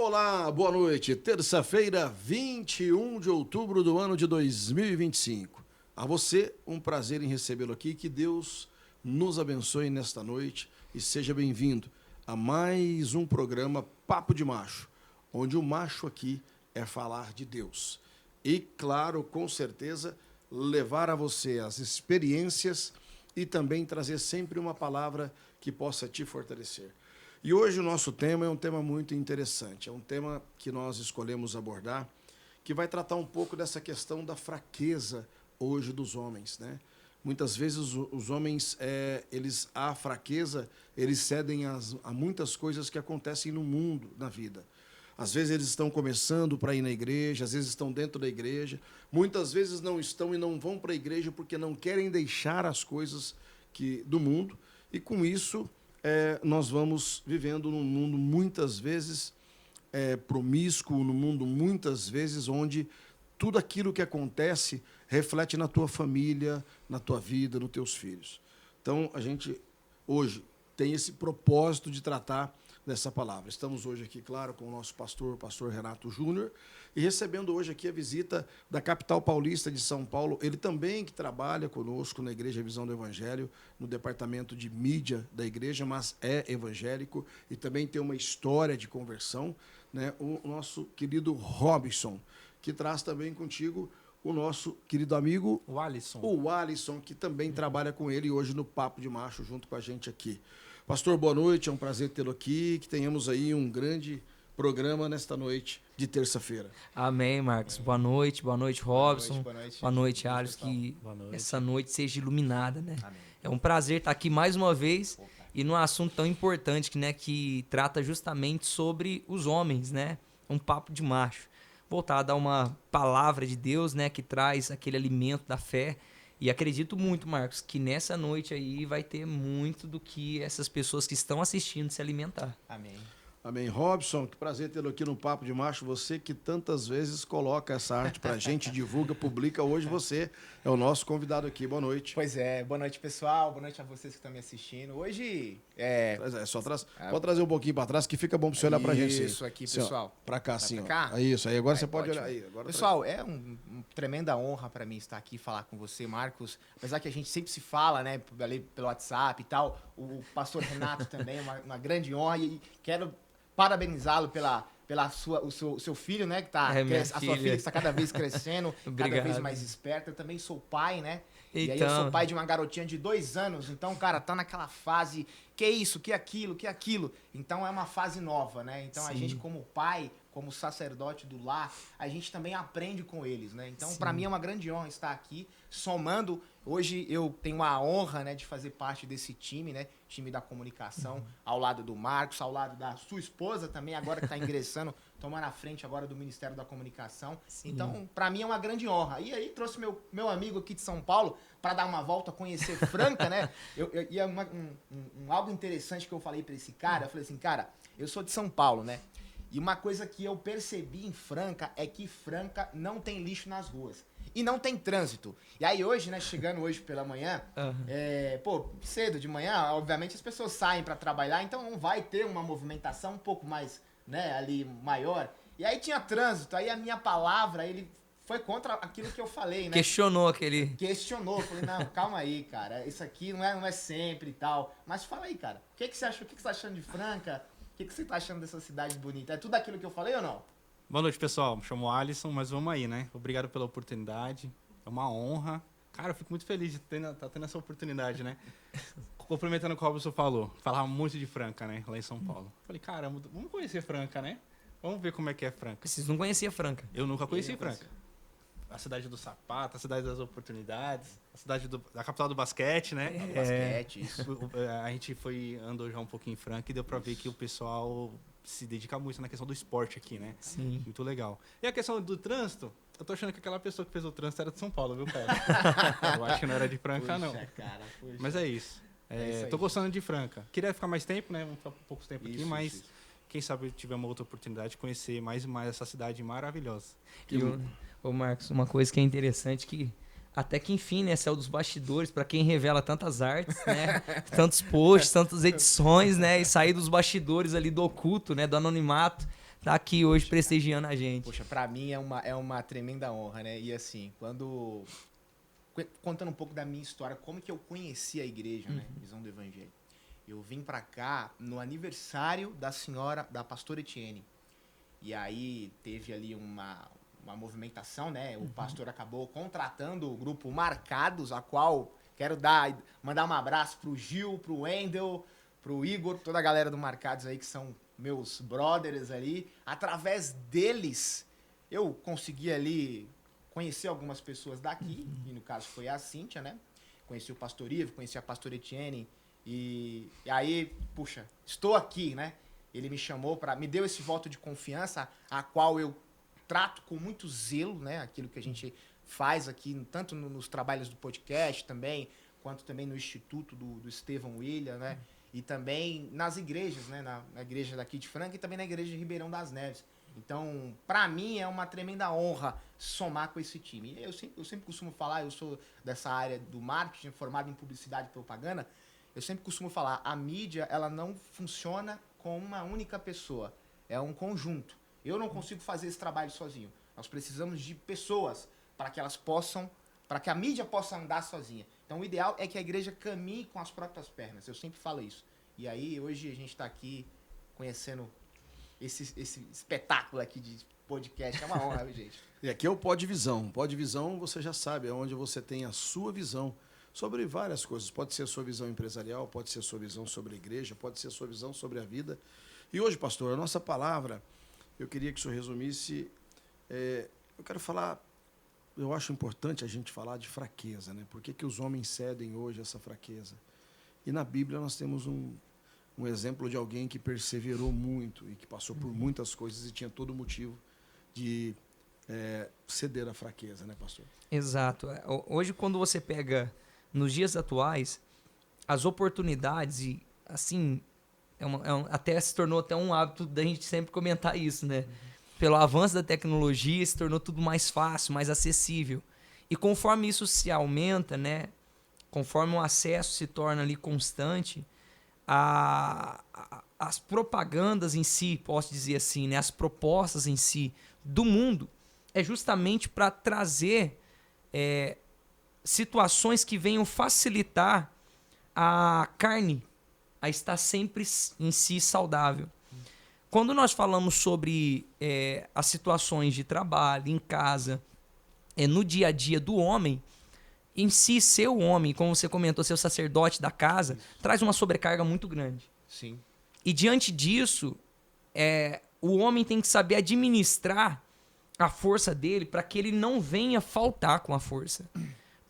Olá, boa noite. Terça-feira, 21 de outubro do ano de 2025. A você, um prazer em recebê-lo aqui. Que Deus nos abençoe nesta noite e seja bem-vindo a mais um programa Papo de Macho, onde o macho aqui é falar de Deus. E, claro, com certeza, levar a você as experiências e também trazer sempre uma palavra que possa te fortalecer. E hoje o nosso tema é um tema muito interessante, é um tema que nós escolhemos abordar, que vai tratar um pouco dessa questão da fraqueza hoje dos homens, né? Muitas vezes os homens, a fraqueza, eles cedem a muitas coisas que acontecem no mundo, na vida. Às vezes eles estão começando para ir na igreja, às vezes estão dentro da igreja, muitas vezes não estão e não vão para a igreja porque não querem deixar as coisas do mundo, e com isso nós vamos vivendo num mundo muitas vezes promíscuo, num mundo muitas vezes onde tudo aquilo que acontece reflete na tua família, na tua vida, nos teus filhos. Então, a gente hoje tem esse propósito de tratar dessa palavra. Estamos hoje aqui, claro, com o nosso pastor, o pastor Renato Júnior, e recebendo hoje aqui a visita da capital paulista de São Paulo. Ele também que trabalha conosco na Igreja Visão do Evangelho, no departamento de mídia da igreja, mas é evangélico e também tem uma história de conversão, né? O nosso querido Robson, que traz também contigo o nosso querido amigo o Alisson, que também trabalha com ele hoje no Papo de Macho, junto com a gente aqui. Pastor, boa noite, é um prazer tê-lo aqui, que tenhamos aí um grande programa nesta noite de terça-feira. Amém, Marcos. Boa noite, Robson. Boa noite, Alisson, que essa noite seja iluminada, né? Amém. É um prazer estar aqui mais uma vez e num assunto tão importante, né, que trata justamente sobre os homens, né? Um papo de macho. Voltado a uma palavra de Deus, né, que traz aquele alimento da fé. E acredito muito, Marcos, que nessa noite aí vai ter muito do que essas pessoas que estão assistindo se alimentar. Amém. Amém. Robson, que prazer tê-lo aqui no Papo de Macho. Você que tantas vezes coloca essa arte pra gente, divulga, publica. Hoje você é o nosso convidado aqui. Boa noite. Pois é, boa noite, pessoal. Boa noite a vocês que estão me assistindo. Hoje pode trazer um pouquinho para trás que fica bom para você olhar pra gente. Isso aqui, pessoal. Para cá, sim. Cá? Isso, aí agora Aí, você pode ótimo. olhar aí. Agora pessoal, é uma tremenda honra para mim estar aqui e falar com você, Marcos. Apesar que a gente sempre se fala, né, ali pelo WhatsApp e tal. O pastor Renato também, uma grande honra. E quero parabenizá-lo o seu filho, né, que tá a sua filha que está cada vez crescendo, cada vez mais esperta. Eu também sou pai, né? Então... E aí eu sou pai de uma garotinha de 2 anos, então, cara, tá naquela fase, que isso, que aquilo. Então é uma fase nova, né? Então a gente como pai, como sacerdote do lar, a gente também aprende com eles, né? Então, para mim é uma grande honra estar aqui, somando. Hoje eu tenho a honra, né, de fazer parte desse time, né? Time da comunicação, ao lado do Marcos, ao lado da sua esposa também, agora que está ingressando, tomando a frente agora do Ministério da Comunicação. Sim. Então, para mim é uma grande honra. E aí trouxe meu amigo aqui de São Paulo para dar uma volta, conhecer Franca, né? E é algo interessante que eu falei para esse cara, eu falei assim, cara, eu sou de São Paulo, né? E uma coisa que eu percebi em Franca é que Franca não tem lixo nas ruas. E não tem trânsito. E aí hoje, né, chegando hoje pela manhã, cedo de manhã, obviamente as pessoas saem para trabalhar, então não vai ter uma movimentação um pouco mais, né, ali maior. E aí tinha trânsito, aí a minha palavra, ele foi contra aquilo que eu falei, né? Questionou, falei, não, calma aí, cara, isso aqui não é sempre e tal. Mas fala aí, cara, o que você acha? O que você tá achando de Franca? O que você tá achando dessa cidade bonita? É tudo aquilo que eu falei ou não? Boa noite, pessoal. Me chamo Alisson, mas vamos aí, né? Obrigado pela oportunidade. É uma honra. Cara, eu fico muito feliz de estar tendo essa oportunidade, né? Complementando o que o Robson falou. Falava muito de Franca, né? Lá em São Paulo. Falei, cara, vamos conhecer Franca, né? Vamos ver como é que é Franca. Vocês não conheciam Franca? Eu nunca conheci Franca. A cidade do sapato, a cidade das oportunidades, a cidade da capital do basquete, né? Basquete, isso. A gente andou já um pouquinho em Franca e deu pra ver que o pessoal se dedica muito na questão do esporte aqui, né? Sim. Muito legal. E a questão do trânsito, eu tô achando que aquela pessoa que fez o trânsito era de São Paulo, viu, cara? Eu acho que não era de Franca, não. Cara, mas é isso. Tô gostando de Franca. Queria ficar mais tempo, né? Vamos ficar pouco tempo aqui, mas quem sabe eu tiver uma outra oportunidade de conhecer mais e mais essa cidade maravilhosa. Ô Marcos, uma coisa que é interessante que até que enfim, né, saiu dos bastidores, para quem revela tantas artes, né, tantos posts, tantas edições, né, e sair dos bastidores ali do oculto, né, do anonimato, tá aqui hoje prestigiando a gente. Poxa, pra mim é uma tremenda honra, né? E assim, contando um pouco da minha história, como que eu conheci a igreja, né? Visão do Evangelho. Eu vim pra cá no aniversário da pastora Etienne. E aí teve ali uma movimentação, né? O pastor acabou contratando o grupo Marcados, a qual quero mandar um abraço pro Gil, pro Wendel, pro Igor, toda a galera do Marcados aí, que são meus brothers ali. Através deles, eu consegui ali conhecer algumas pessoas daqui, e no caso foi a Cíntia, né? Conheci o pastor Ivo, conheci a pastora Etienne, e aí, puxa, estou aqui, né? Ele me chamou me deu esse voto de confiança, a qual eu trato com muito zelo, né? Aquilo que a gente faz aqui, tanto nos trabalhos do podcast também, quanto também no Instituto do Estevão William, né? E também nas igrejas, né? Na igreja daqui de Franca e também na igreja de Ribeirão das Neves. Então, para mim, é uma tremenda honra somar com esse time. Eu sempre costumo falar, eu sou dessa área do marketing, formado em publicidade e propaganda, eu sempre costumo falar, a mídia, ela não funciona com uma única pessoa, é um conjunto. Eu não consigo fazer esse trabalho sozinho. Nós precisamos de pessoas para que a mídia possa andar sozinha. Então, o ideal é que a igreja caminhe com as próprias pernas. Eu sempre falo isso. E aí, hoje, a gente está aqui conhecendo esse espetáculo aqui de podcast. É uma honra, viu, gente? E aqui é o Pod Visão. Pod Visão, você já sabe, é onde você tem a sua visão sobre várias coisas. Pode ser a sua visão empresarial, pode ser a sua visão sobre a igreja, pode ser a sua visão sobre a vida. E hoje, pastor, a nossa palavra, eu queria que o senhor resumisse. Eu quero falar, eu acho importante a gente falar de fraqueza, né? Por que os homens cedem hoje a essa fraqueza? E na Bíblia nós temos um exemplo de alguém que perseverou muito e que passou por muitas coisas e tinha todo o motivo de ceder à fraqueza, né, pastor? Exato. Hoje, quando você pega nos dias atuais, as oportunidades, e assim, até se tornou até um hábito da gente sempre comentar isso, né? Pelo avanço da tecnologia, se tornou tudo mais fácil, mais acessível. E conforme isso se aumenta, né? Conforme o acesso se torna ali constante, as propagandas em si, posso dizer assim, né? As propostas em si do mundo é justamente para trazer situações que venham facilitar a carne a estar sempre em si saudável. Quando nós falamos sobre as situações de trabalho, em casa, no dia a dia do homem, em si, ser o homem, como você comentou, ser o sacerdote da casa, traz uma sobrecarga muito grande. Sim. E diante disso, o homem tem que saber administrar a força dele para que ele não venha faltar com a força.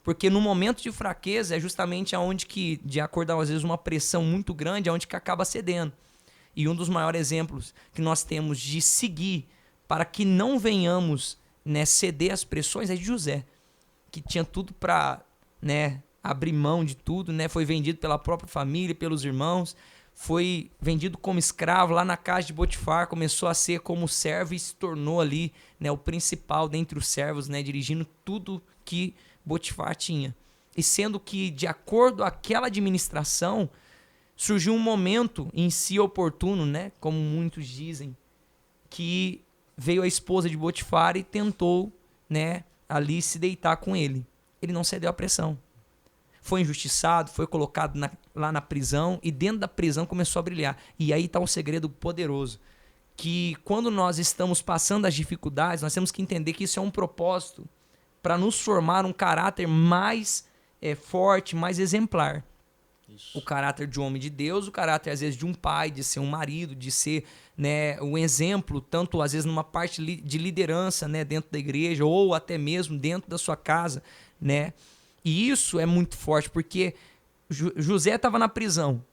Porque no momento de fraqueza é justamente aonde que, de acordo às vezes uma pressão muito grande, é onde que acaba cedendo. E um dos maiores exemplos que nós temos de seguir para que não venhamos, né, ceder às pressões é de José, que tinha tudo para, né, abrir mão de tudo, né, foi vendido pela própria família, pelos irmãos, foi vendido como escravo lá na casa de Potifar, começou a ser como servo e se tornou ali, né, o principal dentre os servos, né, dirigindo tudo que Potifar tinha. E sendo que, de acordo àquela administração, surgiu um momento em si oportuno, né, como muitos dizem, que veio a esposa de Potifar e tentou, né, ali se deitar com ele. Ele não cedeu à pressão. Foi injustiçado, foi colocado lá na prisão e dentro da prisão começou a brilhar. E aí está um segredo poderoso, que quando nós estamos passando as dificuldades, nós temos que entender que isso é um propósito para nos formar um caráter mais forte, mais exemplar. Isso. O caráter de homem de Deus, o caráter às vezes de um pai, de ser um marido, de ser, né, um exemplo, tanto às vezes numa parte de liderança, né, dentro da igreja ou até mesmo dentro da sua casa, né? E isso é muito forte, porque José estava na prisão.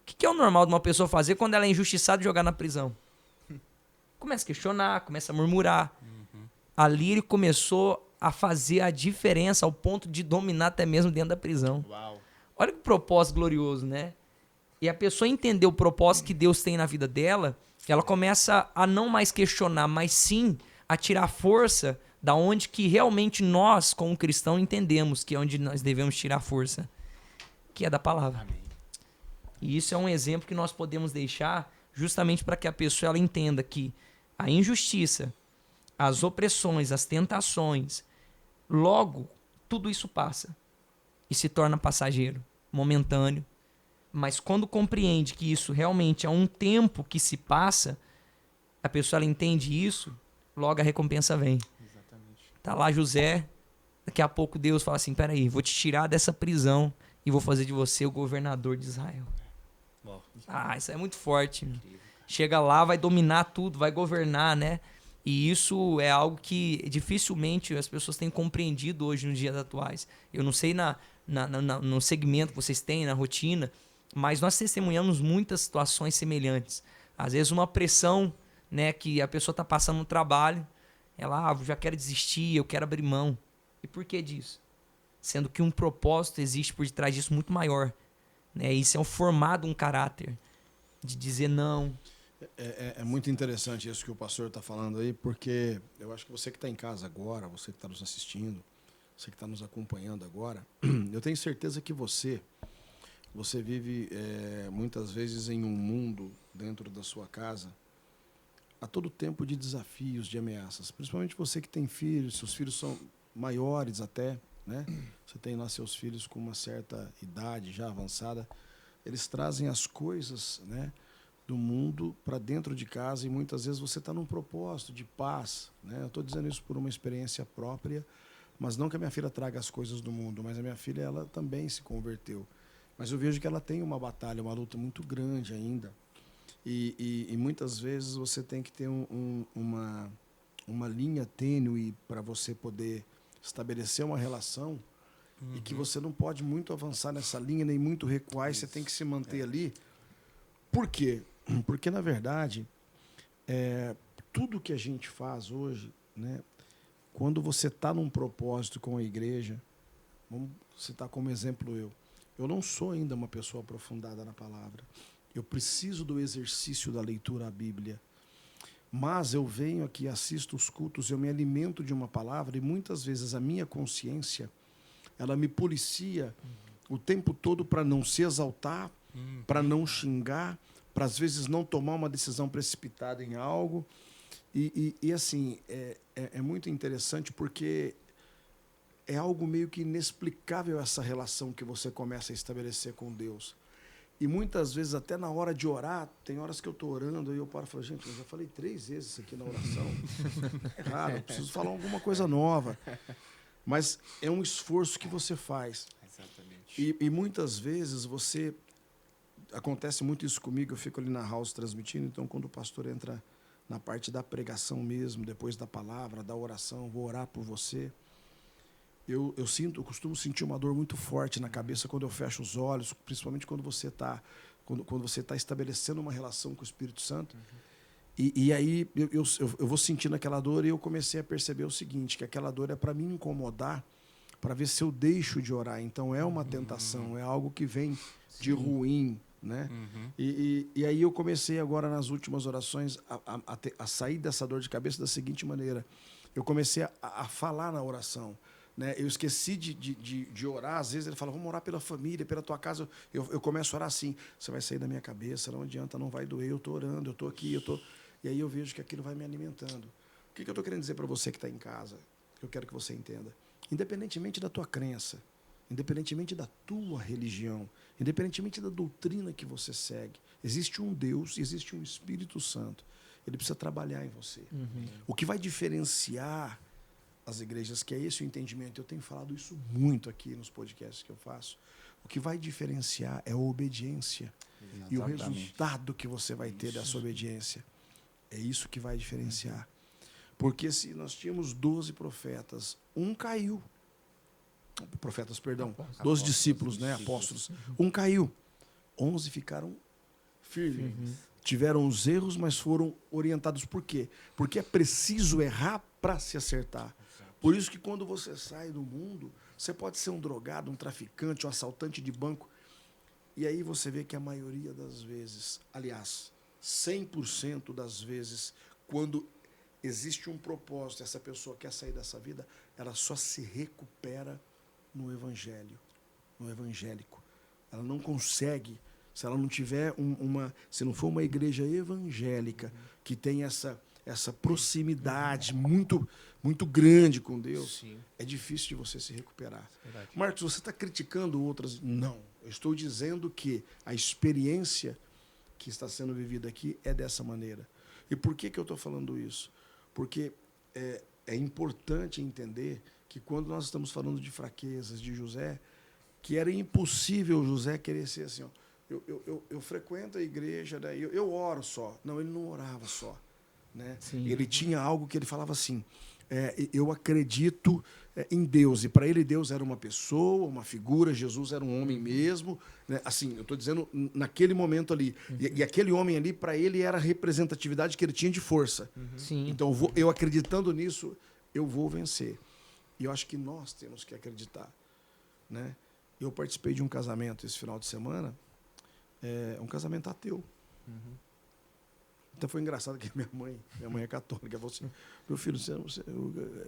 O que é o normal de uma pessoa fazer quando ela é injustiçada e jogar na prisão? Começa a questionar, começa a murmurar. Ali ele começou a fazer a diferença ao ponto de dominar até mesmo dentro da prisão. Uau. Olha que propósito glorioso, né? E a pessoa entender o propósito que Deus tem na vida dela, ela começa a não mais questionar, mas sim a tirar força da onde que realmente nós, como cristão, entendemos que é onde nós devemos tirar força, que é da palavra. Amém. E isso é um exemplo que nós podemos deixar justamente para que a pessoa ela entenda que a injustiça, as opressões, as tentações, logo tudo isso passa e se torna passageiro, momentâneo. Mas quando compreende que isso realmente é um tempo que se passa, a pessoa ela entende isso, logo a recompensa vem. Exatamente. Tá lá José, daqui a pouco Deus fala assim, peraí, vou te tirar dessa prisão e vou fazer de você o governador de Israel. Uau. Ah, isso é muito forte. Chega lá, vai dominar tudo, vai governar, né? E isso é algo que dificilmente as pessoas têm compreendido hoje nos dias atuais. Eu não sei no segmento que vocês têm, na rotina, mas nós testemunhamos muitas situações semelhantes. Às vezes uma pressão, né, que a pessoa está passando no trabalho, ela já quer desistir, eu quero abrir mão. E por que disso? Sendo que um propósito existe por detrás disso muito maior. Né? Isso é formado um caráter de dizer não. É muito interessante isso que o pastor está falando aí, porque eu acho que você que está em casa agora, você que está nos assistindo, você que está nos acompanhando agora, eu tenho certeza que você vive muitas vezes em um mundo dentro da sua casa a todo tempo de desafios, de ameaças. Principalmente você que tem filhos, seus filhos são maiores até, né? Você tem lá seus filhos com uma certa idade já avançada, eles trazem as coisas, né, do mundo para dentro de casa e muitas vezes você está num propósito de paz, né? Eu estou dizendo isso por uma experiência própria, mas não que a minha filha traga as coisas do mundo, mas a minha filha ela também se converteu. Mas eu vejo que ela tem uma batalha, uma luta muito grande ainda. E muitas vezes você tem que ter uma linha tênue para você poder estabelecer uma relação e que você não pode muito avançar nessa linha, nem muito recuar, e você tem que se manter ali. Por quê? Porque, na verdade, tudo que a gente faz hoje, né, quando você está num propósito com a igreja, vamos citar como exemplo eu não sou ainda uma pessoa aprofundada na palavra. Eu preciso do exercício da leitura à Bíblia. Mas eu venho aqui, assisto os cultos, eu me alimento de uma palavra e muitas vezes a minha consciência, ela me policia o tempo todo para não se exaltar, para não xingar, para às vezes não tomar uma decisão precipitada em algo. E assim, é muito interessante porque é algo meio que inexplicável essa relação que você começa a estabelecer com Deus. E muitas vezes, até na hora de orar, tem horas que eu estou orando e eu paro e falo, gente, eu já falei 3 vezes isso aqui na oração. É raro, eu preciso falar alguma coisa nova. Mas é um esforço que você faz. Exatamente. E muitas vezes você... Acontece muito isso comigo, eu fico ali na house transmitindo, então quando o pastor entra na parte da pregação mesmo, depois da palavra, da oração, vou orar por você... Eu costumo sentir uma dor muito forte na cabeça quando eu fecho os olhos, principalmente quando você está estabelecendo uma relação com o Espírito Santo. E aí eu vou sentindo aquela dor e eu comecei a perceber o seguinte, que aquela dor é para me incomodar, para ver se eu deixo de orar. Então é uma tentação, é algo que vem de ruim, né? E aí eu comecei agora nas últimas orações a sair dessa dor de cabeça da seguinte maneira. Eu comecei a falar na oração. Né? Eu esqueci de orar. Às vezes ele fala, vamos orar pela família, pela tua casa. Eu começo a orar assim, você vai sair da minha cabeça, não adianta, não vai doer, eu estou orando, eu estou aqui, E aí eu vejo que aquilo vai me alimentando. O que eu estou querendo dizer para você que está em casa, que eu quero que você entenda? Independentemente da tua crença, independentemente da tua religião, independentemente da doutrina que você segue, existe um Deus, existe um Espírito Santo. Ele precisa trabalhar em você. O que vai diferenciar as igrejas, que é esse o entendimento, eu tenho falado isso muito aqui nos podcasts que eu faço, o que vai diferenciar é a obediência. Exatamente. E o resultado que você vai ter dessa obediência. É isso que vai diferenciar. Porque se nós tínhamos 12 profetas, um caiu. Profetas, perdão. 12 discípulos, né, apóstolos. Um caiu. 11 ficaram firmes. Tiveram os erros, mas foram orientados. Por quê? Porque é preciso errar para se acertar. Por isso que quando você sai do mundo, você pode ser um drogado, um traficante, um assaltante de banco. E aí você vê que a maioria das vezes, aliás, 100% das vezes, quando existe um propósito, essa pessoa quer sair dessa vida, ela só se recupera no evangelho, no evangélico. Ela não consegue, se ela não tiver se não for uma igreja evangélica que tem essa essa proximidade muito, muito grande com Deus, Sim. é difícil de você se recuperar. Verdade. Marcos, você está criticando outras? Não. Eu estou dizendo que a experiência que está sendo vivida aqui é dessa maneira. E por que eu estou falando isso? Porque é importante entender que quando nós estamos falando de fraquezas de José, que era impossível José querer ser assim, ó, eu frequento a igreja, né, eu oro só. Não, ele não orava só. Né? Ele tinha algo que ele falava assim, eu acredito em Deus, e para ele Deus era uma pessoa, uma figura, Jesus era um homem mesmo, né? Assim, eu estou dizendo naquele momento ali, e aquele homem ali, para ele era a representatividade que ele tinha de força. Sim. Então, eu acreditando nisso, eu vou vencer. E eu acho que nós temos que acreditar. Né? Eu participei de um casamento esse final de semana, um casamento ateu. Então foi engraçado que minha mãe é católica, falou assim, meu filho,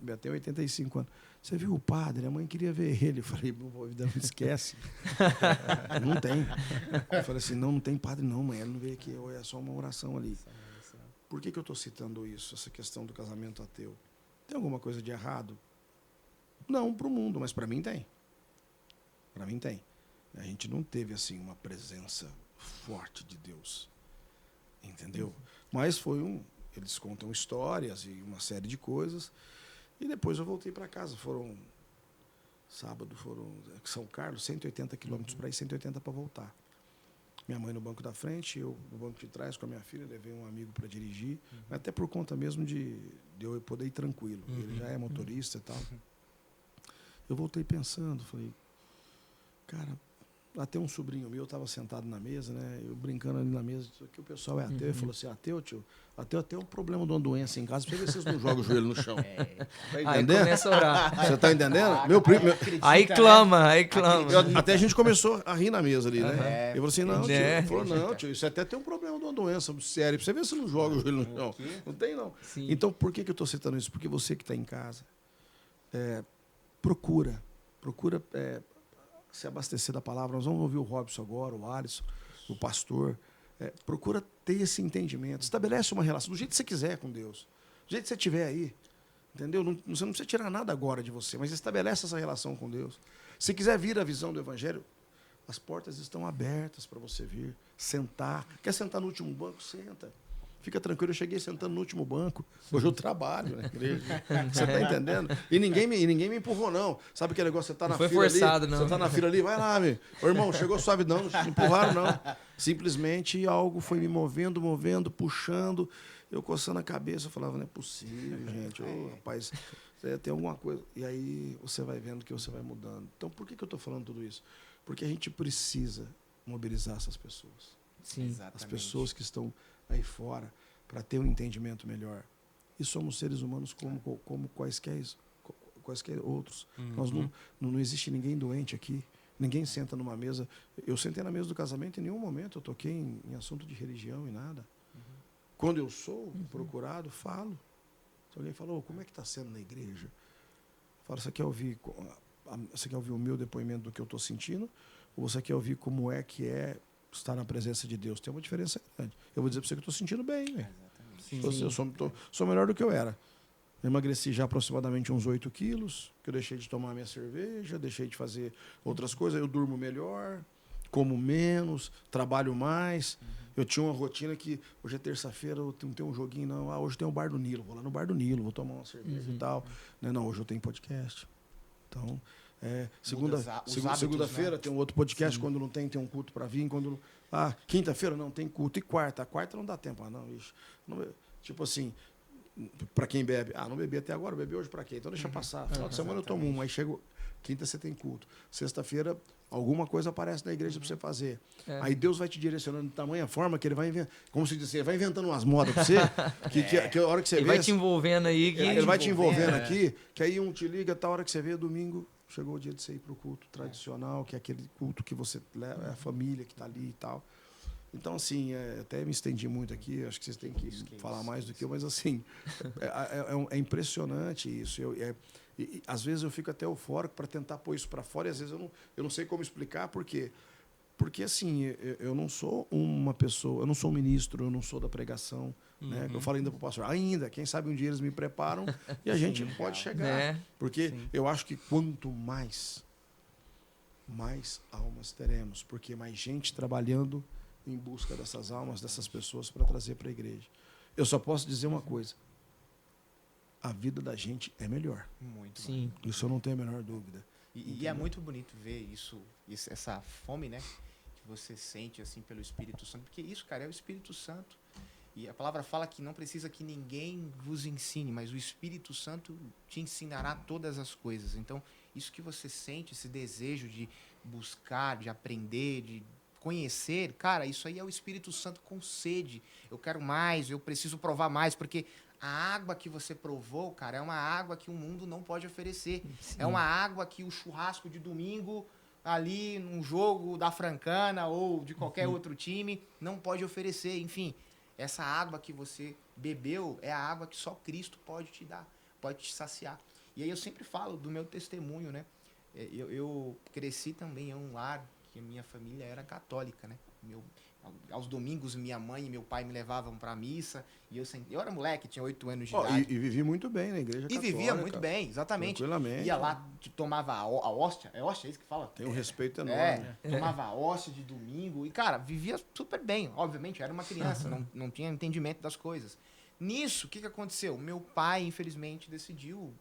eu tenho 85 anos, você viu o padre? A mãe queria ver ele. Eu falei, vida, não esquece. Não tem. Eu falei assim, não tem padre não, mãe, ele não veio aqui, é só uma oração ali. Por que eu estou citando isso, essa questão do casamento ateu? Tem alguma coisa de errado? Não para o mundo, mas para mim tem. Para mim tem. A gente não teve assim uma presença forte de Deus. Entendeu? Mas eles contam histórias e uma série de coisas. E depois eu voltei para casa. Sábado foram São Carlos, 180 quilômetros para ir, 180 para voltar. Minha mãe no banco da frente, eu no banco de trás com a minha filha, levei um amigo para dirigir, até por conta mesmo de eu poder ir tranquilo. Ele já é motorista e tal. Eu voltei pensando, falei, cara, até um sobrinho meu estava sentado na mesa, né? Eu brincando ali na mesa, que o pessoal é ateu. Ele falou assim, ateu, tio? Ateu é um problema de uma doença em casa, pra você ver se vocês não jogam o joelho no chão. Tá entendendo? Aí começa a orar. Você tá entendendo? Meu primo... Aí clama, aí clama. Até a gente começou a rir na mesa ali, né? Eu falei assim, não, tio. É. Ele falou, não, tio, isso até tem um problema de uma doença séria. Pra você ver se não joga o joelho no chão. Não tem, não. Sim. Então, por que eu estou citando isso? Porque você que está em casa, procura se abastecer da palavra. Nós vamos ouvir o Robson agora, o Alisson, o pastor. Procura ter esse entendimento. Estabelece uma relação do jeito que você quiser com Deus. Do jeito que você estiver aí. Entendeu? Você não precisa tirar nada agora de você, mas estabelece essa relação com Deus. Se quiser vir a visão do Evangelho, as portas estão abertas para você vir, sentar. Quer sentar no último banco? Senta. Fica tranquilo, eu cheguei sentando no último banco. Hoje eu trabalho na igreja. Você está entendendo? E ninguém me empurrou, não. Sabe aquele negócio, você está na foi fila forçado, ali? não. Você está na fila ali, vai lá, meu. Ô, irmão, chegou suave, não te empurraram, não. Simplesmente algo foi me movendo, puxando. Eu coçando a cabeça, eu falava, não é possível, gente. Ô, rapaz, tem alguma coisa. E aí você vai vendo que você vai mudando. Então, por que eu estou falando tudo isso? Porque a gente precisa mobilizar essas pessoas. Sim. Exatamente. As pessoas que estão aí fora, para ter um entendimento melhor. E somos seres humanos como quaisquer outros. Nós não existe ninguém doente aqui. Ninguém senta numa mesa. Eu sentei na mesa do casamento, em nenhum momento eu toquei em assunto de religião e nada. Quando eu sou procurado, falo. Se alguém falou, como é que está sendo na igreja? Eu falo, você quer ouvir o meu depoimento do que eu estou sentindo? Ou você quer ouvir como é que é estar na presença de Deus? Tem uma diferença grande. Eu vou dizer para você que eu estou sentindo bem. Eu sou melhor do que eu era. Eu emagreci já aproximadamente uns 8 quilos, que eu deixei de tomar minha cerveja, deixei de fazer outras coisas, eu durmo melhor, como menos, trabalho mais. Eu tinha uma rotina que hoje é terça-feira, eu não tenho um joguinho, não. Hoje tem o Bar do Nilo, vou lá no Bar do Nilo, vou tomar uma cerveja e tal. Não, hoje eu tenho podcast. Então, segunda-feira, né? Tem um outro podcast. Sim. Quando não tem um culto para vir. Quinta-feira não tem culto. E quarta? A quarta não dá tempo. Tipo assim, para quem bebe. Não bebi até agora, bebi hoje para quê? Então deixa passar. Final de semana eu tomo um, aí chego. Quinta você tem culto. Sexta-feira, alguma coisa aparece na igreja para você fazer. Aí Deus vai te direcionando de tamanha forma que ele vai inventando. Como se diz, ele vai inventando umas modas para você. Que a hora que você ele vê. Vai te envolvendo aí. Ele vai te envolvendo aqui. Que aí um te liga, tá hora que você vê, domingo. Chegou o dia de você ir para o culto tradicional, que é aquele culto que você leva, é a família que está ali e tal. Então, assim, até me estendi muito aqui, acho que vocês têm que falar mais do que eu, mas, assim, é impressionante isso. Às vezes eu fico até eufórico para tentar pôr isso para fora, e às vezes eu não sei como explicar, porque Porque, assim, eu não sou uma pessoa, eu não sou um ministro, eu não sou da pregação, né? Eu falo ainda para o pastor, ainda, quem sabe um dia eles me preparam e a gente pode chegar. Né? Porque eu acho que quanto mais almas teremos, porque mais gente trabalhando em busca dessas almas, dessas pessoas para trazer para a igreja. Eu só posso dizer uma coisa, a vida da gente é melhor. Muito. Sim. Isso eu não tenho a menor dúvida. E é muito bonito ver essa fome, né? Que você sente, assim, pelo Espírito Santo. Porque isso, cara, é o Espírito Santo. E a palavra fala que não precisa que ninguém vos ensine, mas o Espírito Santo te ensinará todas as coisas. Então, isso que você sente, esse desejo de buscar, de aprender, de conhecer, cara, isso aí é o Espírito Santo com sede. Eu quero mais, eu preciso provar mais, porque a água que você provou, cara, é uma água que o mundo não pode oferecer. Sim. É uma água que o churrasco de domingo, ali num jogo da Francana ou de qualquer outro time, não pode oferecer. Enfim, essa água que você bebeu é a água que só Cristo pode te dar, pode te saciar. E aí eu sempre falo do meu testemunho, né? Eu cresci também em um lar que a minha família era católica, né? Aos domingos, minha mãe e meu pai me levavam para a missa. E eu era moleque, tinha 8 anos de idade. E vivi muito bem na igreja católica. E vivia muito bem, exatamente. Tranquilamente. Ia lá, tomava a hóstia. É hóstia, é isso que fala? Tem um respeito enorme. Tomava a hóstia de domingo. E, cara, vivia super bem. Obviamente, eu era uma criança, não tinha entendimento das coisas. Nisso, o que aconteceu? Meu pai, infelizmente, decidiu,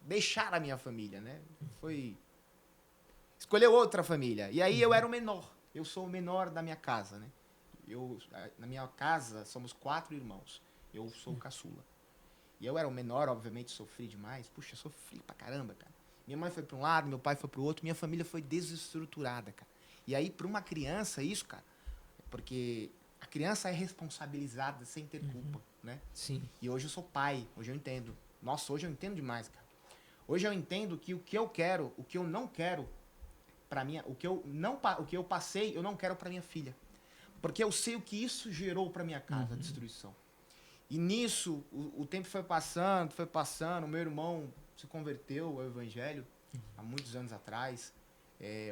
deixar a minha família, né? Escolheu outra família. E aí eu era o menor. Eu sou o menor da minha casa, né? Na minha casa, somos 4 irmãos. Eu sou o caçula. E eu era o menor, obviamente, sofri demais. Puxa, sofri pra caramba, cara. Minha mãe foi pra um lado, meu pai foi pro outro. Minha família foi desestruturada, cara. E aí, pra uma criança, isso, cara... Porque a criança é responsabilizada sem ter culpa, né? Sim. E hoje eu sou pai. Hoje eu entendo. Nossa, hoje eu entendo demais, cara. Hoje eu entendo que o que eu quero, o que eu não quero... o que eu passei, eu não quero para minha filha. Porque eu sei o que isso gerou para minha casa, a destruição. E nisso, o tempo foi passando, o meu irmão se converteu ao evangelho há muitos anos atrás.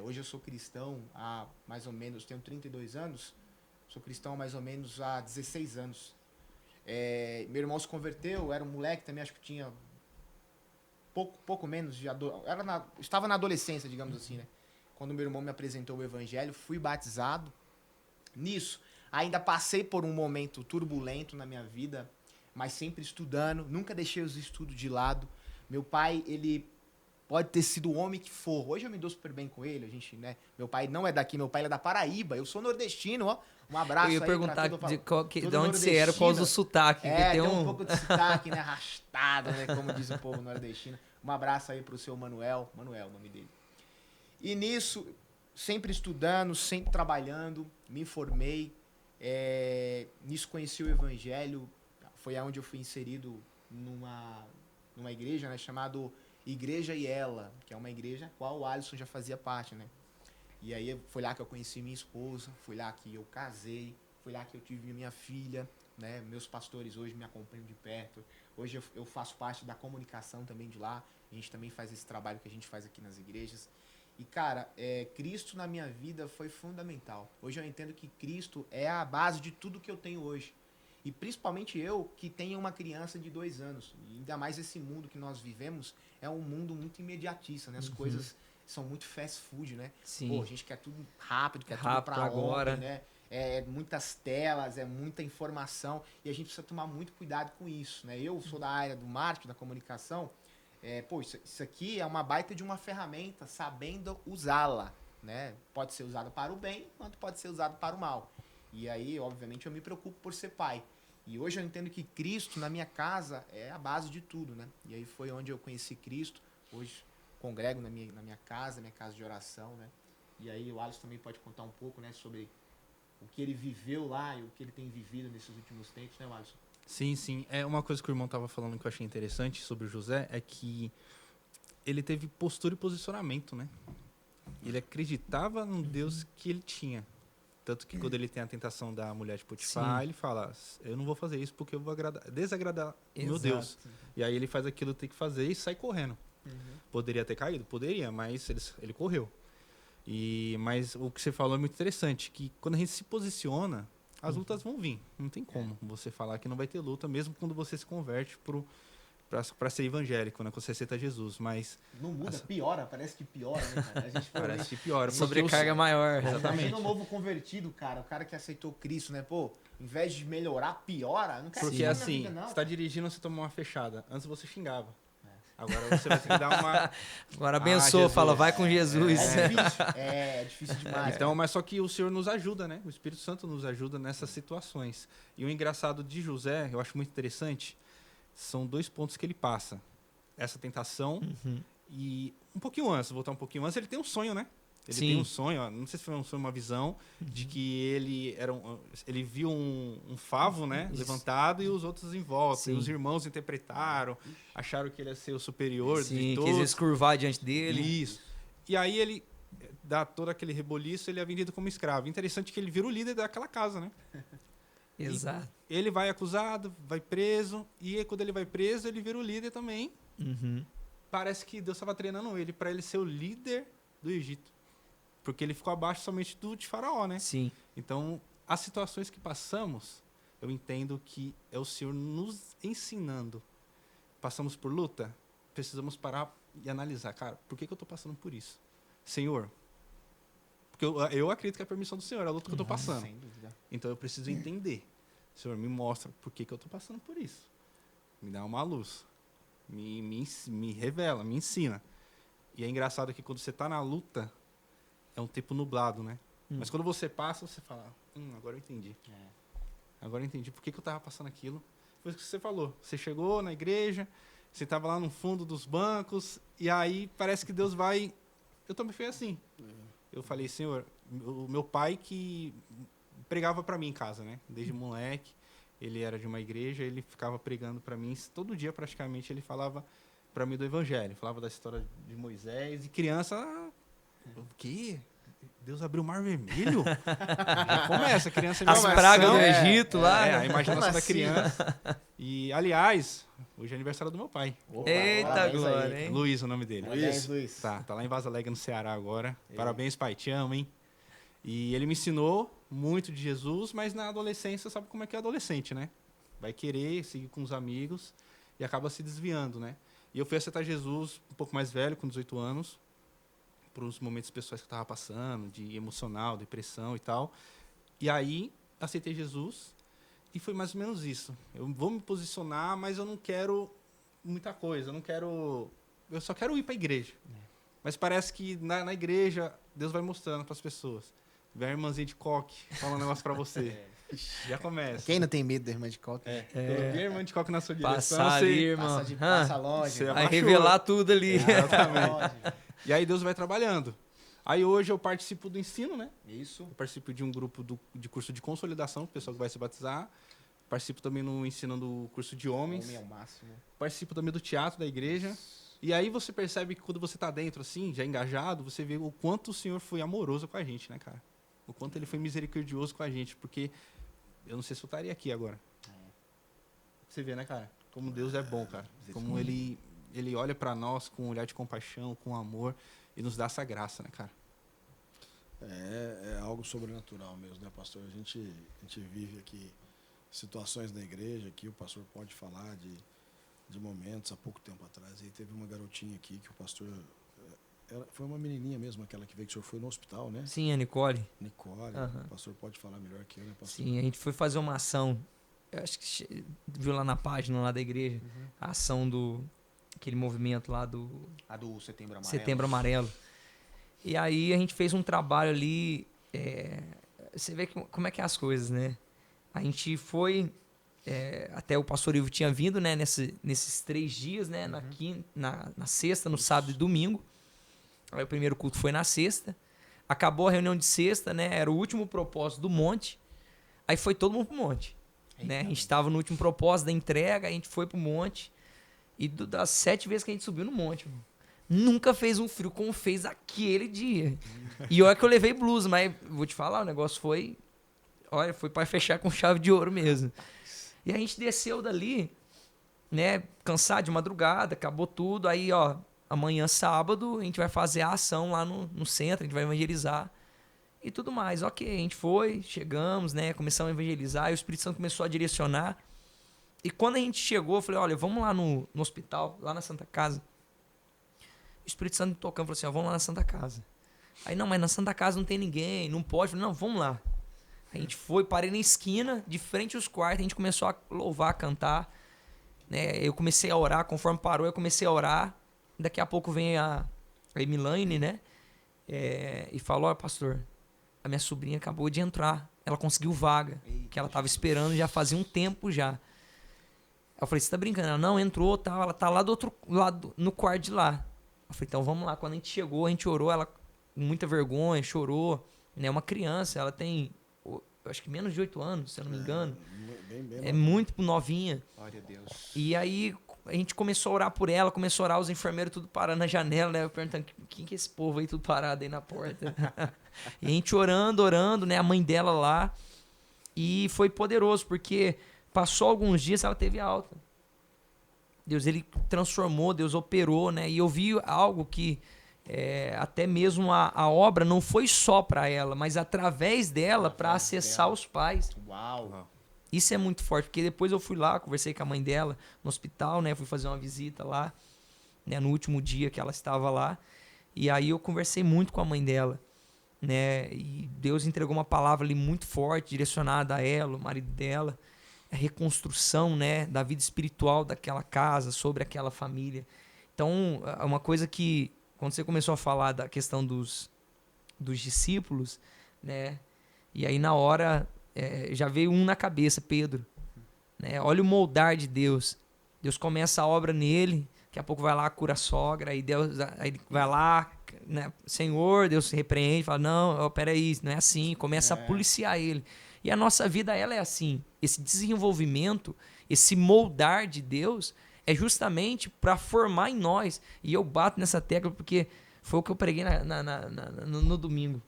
Hoje eu sou cristão há mais ou menos, tenho 32 anos, sou cristão há mais ou menos há 16 anos. Meu irmão se converteu, era um moleque também, acho que tinha pouco menos de estava na adolescência, digamos assim, né? Quando meu irmão me apresentou o evangelho, fui batizado. Nisso, ainda passei por um momento turbulento na minha vida, mas sempre estudando, nunca deixei os estudos de lado. Meu pai, ele pode ter sido o homem que for. Hoje eu me dou super bem com ele, né? Meu pai não é daqui, meu pai é da Paraíba. Eu sou nordestino, ó. Um abraço aí. Eu ia perguntar de onde você era por causa do sotaque. Tem um pouco de sotaque, né? Arrastado, né? Como diz o povo nordestino. Um abraço aí pro seu Manuel. Manuel, o nome dele. E nisso, sempre estudando, sempre trabalhando, me formei. Nisso conheci o Evangelho. Foi onde eu fui inserido numa igreja, né, chamada Igreja e Ela, que é uma igreja a qual o Alisson já fazia parte, né? E aí foi lá que eu conheci minha esposa, foi lá que eu casei, foi lá que eu tive minha filha, né? Meus pastores hoje me acompanham de perto. Hoje eu faço parte da comunicação também de lá. A gente também faz esse trabalho que a gente faz aqui nas igrejas. E, cara, Cristo na minha vida foi fundamental. Hoje eu entendo que Cristo é a base de tudo que eu tenho hoje. E principalmente eu, que tenho uma criança de 2 anos. E ainda mais esse mundo que nós vivemos é um mundo muito imediatista, né? As coisas são muito fast food, né? Sim. Pô, a gente quer tudo rápido, quer tudo Rápido pra agora. ontem, né? Muitas telas, muita informação. E a gente precisa tomar muito cuidado com isso, né? Eu sou da área do marketing, da comunicação. Isso aqui é uma baita de uma ferramenta, sabendo usá-la, né? Pode ser usada para o bem, quanto pode ser usado para o mal. E aí, obviamente, eu me preocupo por ser pai. E hoje eu entendo que Cristo, na minha casa, é a base de tudo, né? E aí foi onde eu conheci Cristo. Hoje congrego na minha casa de oração, né? E aí o Alisson também pode contar um pouco, né, sobre o que ele viveu lá e o que ele tem vivido nesses últimos tempos, né, Alisson? Sim, sim. Uma coisa que o irmão estava falando que eu achei interessante sobre o José é que ele teve postura e posicionamento, né? Ele acreditava no Deus que ele tinha. Tanto que quando ele tem a tentação da mulher de Potifar, ele fala, eu não vou fazer isso porque eu vou desagradar meu Deus. E aí ele faz aquilo que tem que fazer e sai correndo. Poderia ter caído? Poderia, mas ele correu. Mas o que você falou é muito interessante, que quando a gente se posiciona, as lutas vão vir. Não tem como você falar que não vai ter luta, mesmo quando você se converte para ser evangélico, né? Quando você aceita Jesus. Mas Não muda, piora, parece que piora, né, cara? A gente parece que piora. Sobrecarga maior. Exatamente. Imagina o novo convertido, cara, o cara que aceitou Cristo, né? Pô, em vez de melhorar, piora. Não quero Porque isso na minha assim, vida, não. você tá dirigindo, você toma uma fechada. Antes você xingava. Agora você vai ter que dar uma... Agora abençoa, Jesus. fala, vai com Jesus. É difícil demais. Então, mas só que o Senhor nos ajuda, né? O Espírito Santo nos ajuda nessas situações. E o engraçado de José, eu acho muito interessante, são 2 pontos que ele passa. Essa tentação e um pouquinho antes, voltar um pouquinho antes, ele tem um sonho, né? Ele Sim. tem um sonho, ó, não sei se foi um sonho, uma visão, de que ele viu um favo, né? Isso. Levantado e os outros em volta. Sim. E os irmãos interpretaram, acharam que ele ia ser o superior de Sim, todos. quis escurvar diante dele. Isso. E aí ele dá todo aquele reboliço, ele é vendido como escravo. Interessante que ele vira o líder daquela casa, né? Exato. Ele vai acusado, vai preso, e aí, quando ele vai preso, ele vira o líder também. Uhum. Parece que Deus estava treinando ele para ele ser o líder do Egito. Porque ele ficou abaixo somente de Faraó, né? Sim. Então, as situações que passamos, eu entendo que é o Senhor nos ensinando. Passamos por luta, precisamos parar e analisar. Cara, por que eu estou passando por isso? Senhor, porque eu acredito que é a permissão do Senhor, é a luta que eu estou passando. Sem dúvida. Então, eu preciso entender. Senhor, me mostra por que eu estou passando por isso. Me dá uma luz. Me revela, me ensina. E é engraçado que quando você está na luta, é um tempo nublado, né? Mas quando você passa, você fala, agora eu entendi. Agora eu entendi por que eu estava passando aquilo. Foi o que você falou. Você chegou na igreja, você estava lá no fundo dos bancos, e aí parece que Deus vai... Eu também fui assim. Eu falei, Senhor, o meu pai que pregava para mim em casa, né? Desde moleque, ele era de uma igreja, ele ficava pregando para mim, todo dia praticamente ele falava para mim do evangelho, falava da história de Moisés, e criança, o quê? Deus abriu o Mar Vermelho? Já começa, a criança... As pragas do Egito lá. A imaginação Como da assim? criança. E, aliás, hoje é aniversário do meu pai. Opa, Eita parabéns glória, aí. hein? Luiz, o nome dele. Parabéns, Luiz. Tá lá em Vaza Alegre, no Ceará agora. Parabéns, pai, te amo, hein? E ele me ensinou muito de Jesus, mas na adolescência, sabe como é que é adolescente, né? Vai querer seguir com os amigos e acaba se desviando, né? E eu fui aceitar Jesus um pouco mais velho, com 18 anos, por uns momentos pessoais que eu estava passando, de emocional, depressão e tal. E aí, aceitei Jesus e foi mais ou menos isso. Eu vou me posicionar, mas eu não quero muita coisa, eu só quero ir para a igreja. Mas parece que na igreja, Deus vai mostrando para as pessoas. Vem a irmãzinha de coque, fala um negócio para você. Já começa. Quem não tem medo da irmã de coque? Coloquei a irmã de coque na sua direção. Passar ali, você- irmão. Passa longe. Você né? Vai abaixou. revelar tudo ali. Exatamente. E aí Deus vai trabalhando. Aí hoje eu participo do ensino, né? Isso. Eu participo de um grupo de curso de consolidação, o pessoal que vai se batizar. Participo também no ensino do curso de homens. Homem é o máximo. Participo também do teatro da igreja. E aí você percebe que quando você tá dentro, assim, já engajado, você vê o quanto o Senhor foi amoroso com a gente, né, cara? O quanto Ele foi misericordioso com a gente, porque eu não sei se eu estaria aqui agora. Você vê, né, cara? Como Deus é bom, cara. Como Ele olha para nós com um olhar de compaixão, com amor, e nos dá essa graça, né, cara? É algo sobrenatural mesmo, né, pastor? A gente vive aqui situações na igreja que o pastor pode falar de momentos há pouco tempo atrás. Aí teve uma garotinha aqui que o pastor... foi uma menininha mesmo, aquela que veio que o senhor foi no hospital, né? Sim, a Nicole. Nicole. Aham. O pastor pode falar melhor que eu, né, pastor? Sim, a gente foi fazer uma ação. Eu acho que viu lá na página lá da igreja. A ação aquele movimento lá do A do Setembro Amarelo. Setembro Amarelo. E aí a gente fez um trabalho ali. Você vê como é que é as coisas, né? A gente foi. Até o pastor Ivo tinha vindo, né? Nesses 3 dias, né? Na sexta, no sábado e domingo. Aí o primeiro culto foi na sexta. Acabou a reunião de sexta, né? Era o último propósito do monte. Aí foi todo mundo pro monte. Né? A gente estava no último propósito da entrega, a gente foi pro monte. E das 7 vezes que a gente subiu no monte, mano, nunca fez um frio como fez aquele dia. E olha que eu levei blusa, mas vou te falar, o negócio foi... Olha, foi para fechar com chave de ouro mesmo. E a gente desceu dali, né, cansado de madrugada, acabou tudo. Aí, ó, amanhã, sábado, a gente vai fazer a ação lá no centro, a gente vai evangelizar e tudo mais. Ok, a gente foi, chegamos, né? Começamos a evangelizar e o Espírito Santo começou a direcionar. E quando a gente chegou, eu falei, olha, vamos lá no hospital, lá na Santa Casa. O Espírito Santo me tocando, falou assim, ó, vamos lá na Santa Casa. Aí, não, mas na Santa Casa não tem ninguém, não pode. Eu falei, não, vamos lá. A gente foi, parei na esquina, de frente aos quartos, a gente começou a louvar, a cantar. Né? Eu comecei a orar, conforme parou, eu comecei a orar. Daqui a pouco vem a Emilane, né? E falou, ó, pastor, a minha sobrinha acabou de entrar. Ela conseguiu vaga, que ela estava esperando já fazia um tempo já. Eu falei, você tá brincando? Ela, não, entrou, tá, ela tá lá do outro lado, no quarto de lá. Eu falei, então vamos lá. Quando a gente chegou, a gente orou, ela com muita vergonha, chorou. Né? Uma criança, ela tem... acho que menos de 8 anos, se eu não me engano. É muito novinha. Glória a Deus. E aí a gente começou a orar por ela, começou a orar, os enfermeiros tudo parando na janela, né? Eu perguntando, quem que é esse povo aí tudo parado aí na porta? E a gente orando, né? A mãe dela lá. E foi poderoso, porque passou alguns dias, ela teve alta. Deus, ele transformou, Deus operou, né? E eu vi algo que... até mesmo a obra não foi só para ela, mas através dela para acessar os pais. Uau. Isso é muito forte, porque depois eu fui lá, conversei com a mãe dela no hospital, né? Fui fazer uma visita lá, né? No último dia que ela estava lá. E aí eu conversei muito com a mãe dela, né? E Deus entregou uma palavra ali muito forte, direcionada a ela, o marido dela. A reconstrução, né? Da vida espiritual daquela casa, sobre aquela família. Então, é uma coisa que... Quando você começou a falar da questão dos discípulos, né? E aí na hora já veio um na cabeça, Pedro. Né? Olha o moldar de Deus. Deus começa a obra nele, daqui a pouco vai lá, cura a sogra, aí ele vai lá, né? Senhor, Deus se repreende, fala, não, peraí, não é assim, começa a policiar ele. E a nossa vida, ela é assim. Esse desenvolvimento, esse moldar de Deus... é justamente para formar em nós. E eu bato nessa tecla porque foi o que eu preguei no domingo.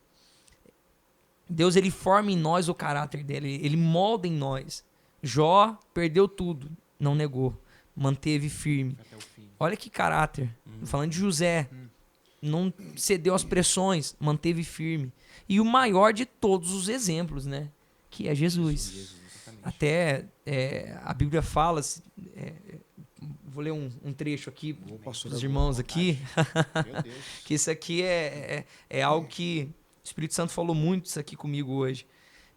Deus, ele forma em nós o caráter dele. Ele molda em nós. Jó perdeu tudo, não negou. Manteve firme. Até o fim. Olha que caráter. Falando de José. Não cedeu às pressões, manteve firme. E o maior de todos os exemplos, né? Que é Jesus. Até a Bíblia fala... vou ler um trecho aqui para os irmãos aqui. Meu Deus. Que isso aqui é algo que o Espírito Santo falou muito isso aqui comigo hoje.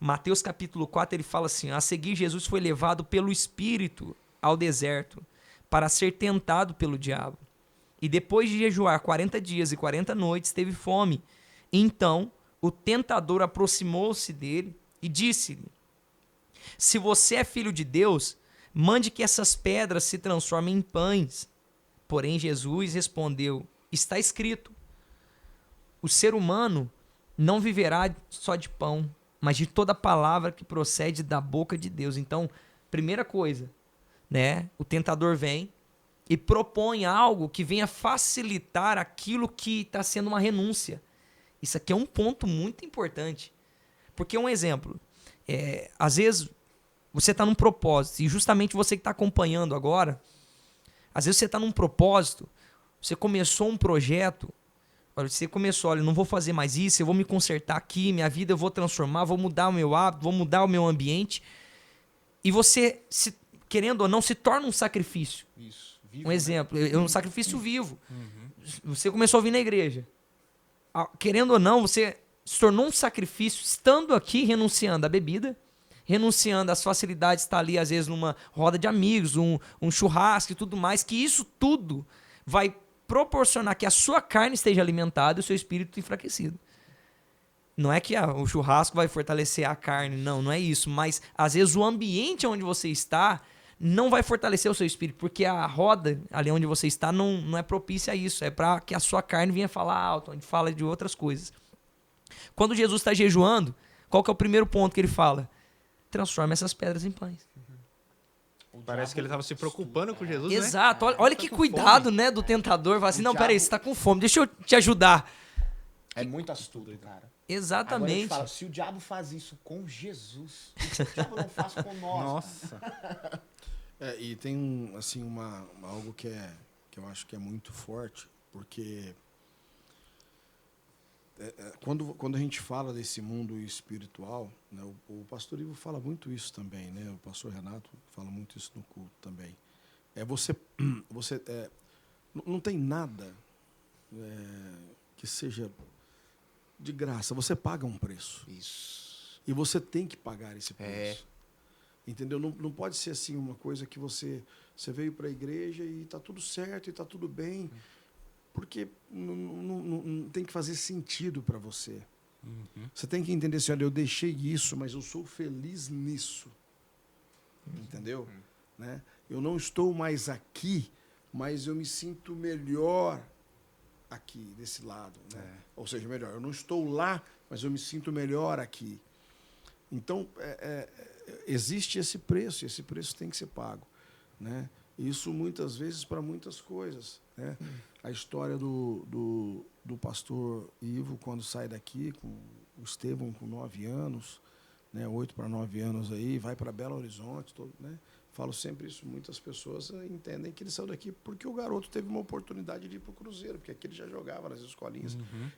Mateus capítulo 4, ele fala assim, a seguir Jesus foi levado pelo Espírito ao deserto para ser tentado pelo diabo. E depois de jejuar 40 dias e 40 noites, teve fome. Então o tentador aproximou-se dele e disse-lhe, se você é filho de Deus... mande que essas pedras se transformem em pães. Porém, Jesus respondeu, está escrito, o ser humano não viverá só de pão, mas de toda palavra que procede da boca de Deus. Então, primeira coisa, né? O tentador vem e propõe algo que venha facilitar aquilo que está sendo uma renúncia. Isso aqui é um ponto muito importante. Porque um exemplo, às vezes... você está num propósito, e justamente você que está acompanhando agora, às vezes você está num propósito, você começou um projeto, olha, não vou fazer mais isso, eu vou me consertar aqui, minha vida eu vou transformar, vou mudar o meu hábito, vou mudar o meu ambiente, e você, querendo ou não, se torna um sacrifício. Isso. Vivo, Um exemplo, é um sacrifício vivo. Você começou a vir na igreja. Querendo ou não, você se tornou um sacrifício, estando aqui, renunciando à bebida, renunciando às facilidades de estar ali, às vezes, numa roda de amigos, um churrasco e tudo mais, que isso tudo vai proporcionar que a sua carne esteja alimentada e o seu espírito enfraquecido. Não é que o churrasco vai fortalecer a carne, não é isso, mas às vezes o ambiente onde você está não vai fortalecer o seu espírito, porque a roda ali onde você está não é propícia a isso, é para que a sua carne venha falar alto, onde fala de outras coisas. Quando Jesus está jejuando, qual que é o primeiro ponto que ele fala? Transforma essas pedras em pães. Parece que ele estava se preocupando com Jesus, né? Exato. Olha que cuidado, né, do tentador. Fala assim, não, peraí, você está com fome, deixa eu te ajudar. É muito astuto, cara. Exatamente. Agora a gente fala, se o diabo faz isso com Jesus, o diabo não faz com nós. Nossa. E tem assim algo que eu acho que é muito forte, Porque quando a gente fala desse mundo espiritual, né, o pastor Ivo fala muito isso também, né? O pastor Renato fala muito isso no culto também. Não tem nada que seja de graça. Você paga um preço. Isso. E você tem que pagar esse preço. Entendeu? Não pode ser assim uma coisa que você veio para a igreja e está tudo certo e está tudo bem. Porque não tem que fazer sentido para você. Você tem que entender assim, olha, eu deixei isso, mas eu sou feliz nisso. Entendeu? Né? Eu não estou mais aqui, mas eu me sinto melhor aqui, desse lado. Né? Ou seja, melhor, eu não estou lá, mas eu me sinto melhor aqui. Então, existe esse preço, e esse preço tem que ser pago. Né? Isso muitas vezes para muitas coisas. Né? A história do pastor Ivo, quando sai daqui, com o Estevão com 9 anos, né? 8 para 9 anos aí, vai para Belo Horizonte. Né? Falo sempre isso, muitas pessoas entendem que ele saiu daqui porque o garoto teve uma oportunidade de ir para o Cruzeiro, porque aqui ele já jogava nas escolinhas.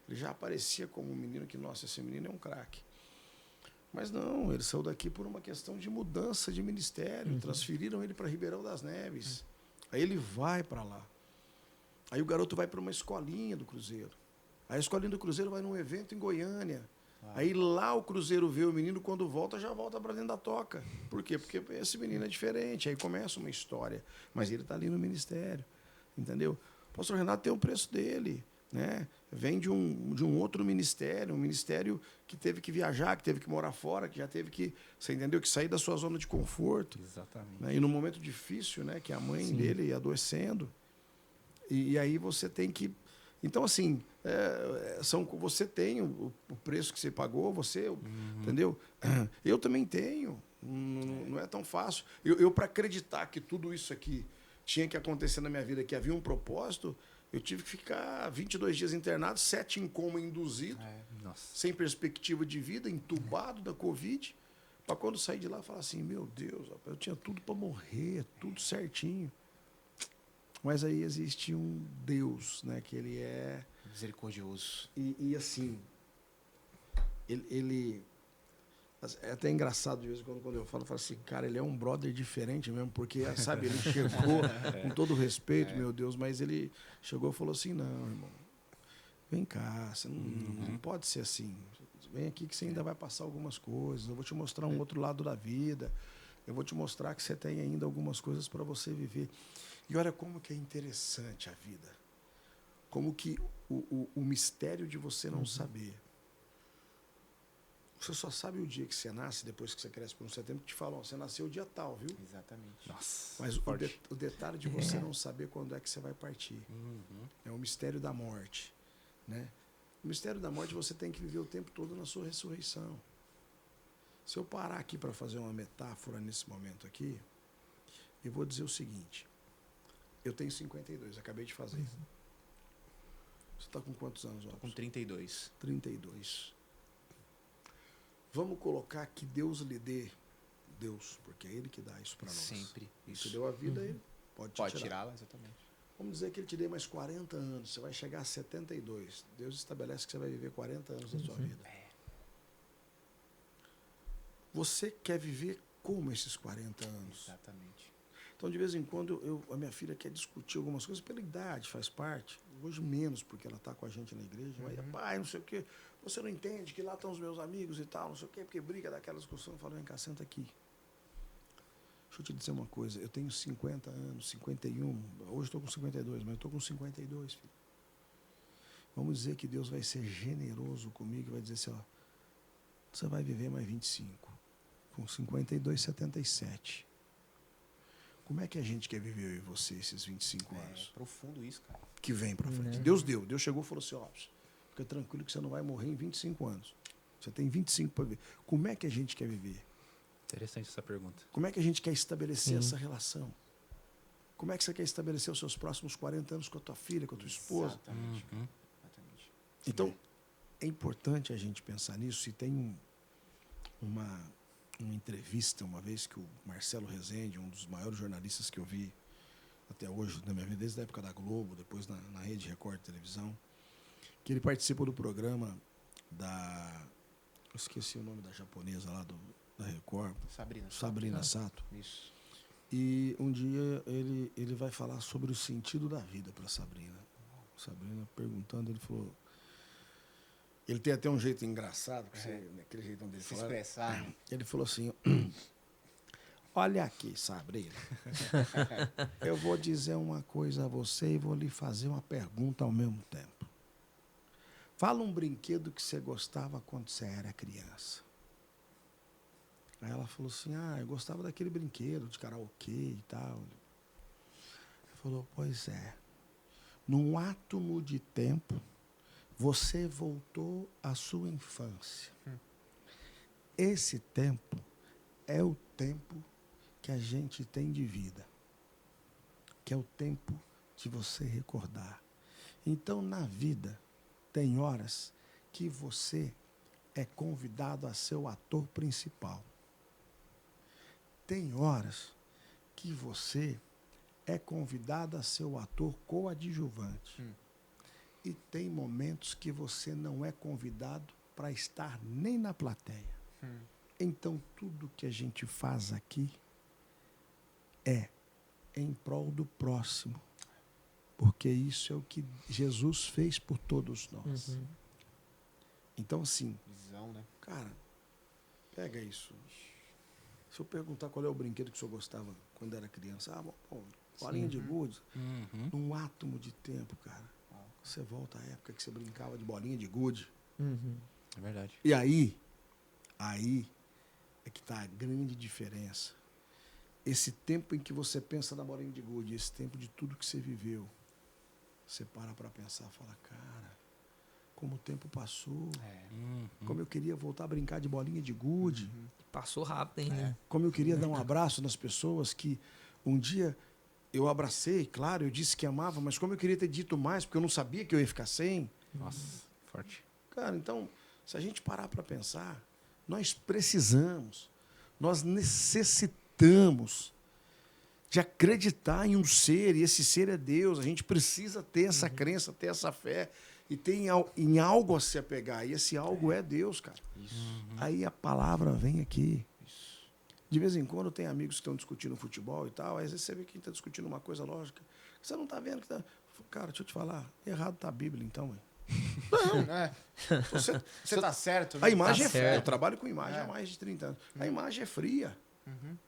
Ele já aparecia como um menino que, nossa, esse menino é um craque. Mas não, ele saiu daqui por uma questão de mudança de ministério. Transferiram ele para Ribeirão das Neves. Aí ele vai para lá. Aí o garoto vai para uma escolinha do Cruzeiro. Aí a escolinha do Cruzeiro vai num evento em Goiânia. Aí lá o Cruzeiro vê o menino, quando volta, já volta para dentro da toca. Por quê? Porque esse menino é diferente. Aí começa uma história. Mas ele está ali no ministério. Entendeu? O pastor Renato tem o preço dele. Né? Vem de um outro ministério, um ministério que teve que viajar, que teve que morar fora, que já teve que, você entendeu, que sair da sua zona de conforto. Exatamente. Né? E num momento difícil, né, que a mãe dele ia adoecendo. E aí você tem que... Então, assim, você tem o preço que você pagou, você, entendeu? Eu também tenho. Não é tão fácil. Eu para acreditar que tudo isso aqui tinha que acontecer na minha vida, que havia um propósito, eu tive que ficar 22 dias internado, 7 em coma induzido, sem perspectiva de vida, entubado da Covid, para quando sair de lá falar assim, meu Deus, rapaz, eu tinha tudo para morrer, tudo certinho. Mas aí existe um Deus, né, que ele é... misericordioso. E assim, ele... É até engraçado de vez em quando eu falo assim, cara, ele é um brother diferente mesmo, porque, sabe, ele chegou, com todo respeito, meu Deus, mas ele chegou e falou assim, não, irmão, vem cá, você não pode ser assim. Vem aqui que você ainda vai passar algumas coisas, eu vou te mostrar um outro lado da vida, eu vou te mostrar que você tem ainda algumas coisas para você viver. E olha como que é interessante a vida. Como que o mistério de você não saber. Você só sabe o dia que você nasce, depois que você cresce por um certo tempo, que te falam, você nasceu o dia tal, viu? Exatamente. Nossa. Mas o detalhe de você não saber quando é que você vai partir. É o mistério da morte. Né? O mistério da morte você tem que viver o tempo todo na sua ressurreição. Se eu parar aqui para fazer uma metáfora nesse momento aqui, eu vou dizer o seguinte. Eu tenho 52, acabei de fazer. Você está com quantos anos? Estou com 32. 32. Vamos colocar que Deus lhe dê, Deus, porque é Ele que dá isso para nós. Sempre. Ele te deu a vida, Ele pode tirá-la, exatamente. Vamos dizer que Ele te dê mais 40 anos, você vai chegar a 72. Deus estabelece que você vai viver 40 anos da sua vida. Você quer viver como esses 40 anos? Exatamente. Então, de vez em quando, a minha filha quer discutir algumas coisas pela idade, faz parte. Hoje menos, porque ela está com a gente na igreja. Mas, pai, não sei o quê. Você não entende que lá estão os meus amigos e tal, não sei o quê, porque briga daquela discussão. Eu falo, vem cá, senta aqui. Deixa eu te dizer uma coisa. Eu tenho 50 anos, 51. Hoje estou com 52, mas eu estou com 52, filho. Vamos dizer que Deus vai ser generoso comigo e vai dizer assim, ó, você vai viver mais 25. Com 52, 77. Como é que a gente quer viver, eu e você, esses 25 anos? É profundo isso, cara. Que vem pra frente. Deus deu. Deus chegou e falou assim, ó, fica tranquilo que você não vai morrer em 25 anos. Você tem 25 para viver. Como é que a gente quer viver? Interessante essa pergunta. Como é que a gente quer estabelecer essa relação? Como é que você quer estabelecer os seus próximos 40 anos com a tua filha, com a tua esposa? Exatamente. Exatamente. Então, é importante a gente pensar nisso. E tem uma entrevista uma vez que o Marcelo Rezende, um dos maiores jornalistas que eu vi até hoje na minha vida, desde a época da Globo, depois na Rede Record de televisão, que ele participa do programa eu esqueci o nome da japonesa lá da Record, Sabrina Sato. Isso. E um dia ele vai falar sobre o sentido da vida para Sabrina. Sabrina perguntando, ele falou... Ele tem até um jeito engraçado, aquele jeitão dele Se falar. expressar. Né? Ele falou assim: olha aqui, Sabrina. Eu vou dizer uma coisa a você e vou lhe fazer uma pergunta ao mesmo tempo. Fala um brinquedo que você gostava quando você era criança. Aí ela falou assim: eu gostava daquele brinquedo de karaokê e tal. Ele falou: pois é. Num átomo de tempo, você voltou à sua infância. Esse tempo é o tempo que a gente tem de vida, que é o tempo de você recordar. Então, na vida, tem horas que você é convidado a ser o ator principal. Tem horas que você é convidado a ser o ator coadjuvante. E tem momentos que você não é convidado para estar nem na plateia. Então, tudo que a gente faz aqui é em prol do próximo. Porque isso é o que Jesus fez por todos nós. Então, assim, Visão, né? cara, pega isso. Se eu perguntar qual é o brinquedo que o senhor gostava quando era criança, bolinha de gude, num átomo de tempo, cara. Você volta à época que você brincava de bolinha de gude. É verdade. E aí é que está a grande diferença. Esse tempo em que você pensa na bolinha de gude, esse tempo de tudo que você viveu, você para pensar e fala, cara, como o tempo passou, como eu queria voltar a brincar de bolinha de gude. Passou rápido, hein? Né? Como eu queria dar um abraço nas pessoas que um dia eu abracei, claro, eu disse que amava, mas como eu queria ter dito mais, porque eu não sabia que eu ia ficar sem. Nossa, forte. Cara, então, se a gente parar para pensar, nós precisamos, nós necessitamos de acreditar em um ser, e esse ser é Deus. A gente precisa ter essa crença, ter essa fé, e ter em algo a se apegar. E esse algo é Deus, cara. Aí a palavra vem aqui. De vez em quando tem amigos que estão discutindo futebol e tal, às vezes você vê que está discutindo uma coisa lógica. Você não está vendo que tá... Cara, deixa eu te falar, errado está a Bíblia, então, ué. Não. Você está certo, né? A imagem Tá é fria. certo. Eu trabalho com imagem há mais de 30 anos. A imagem é fria.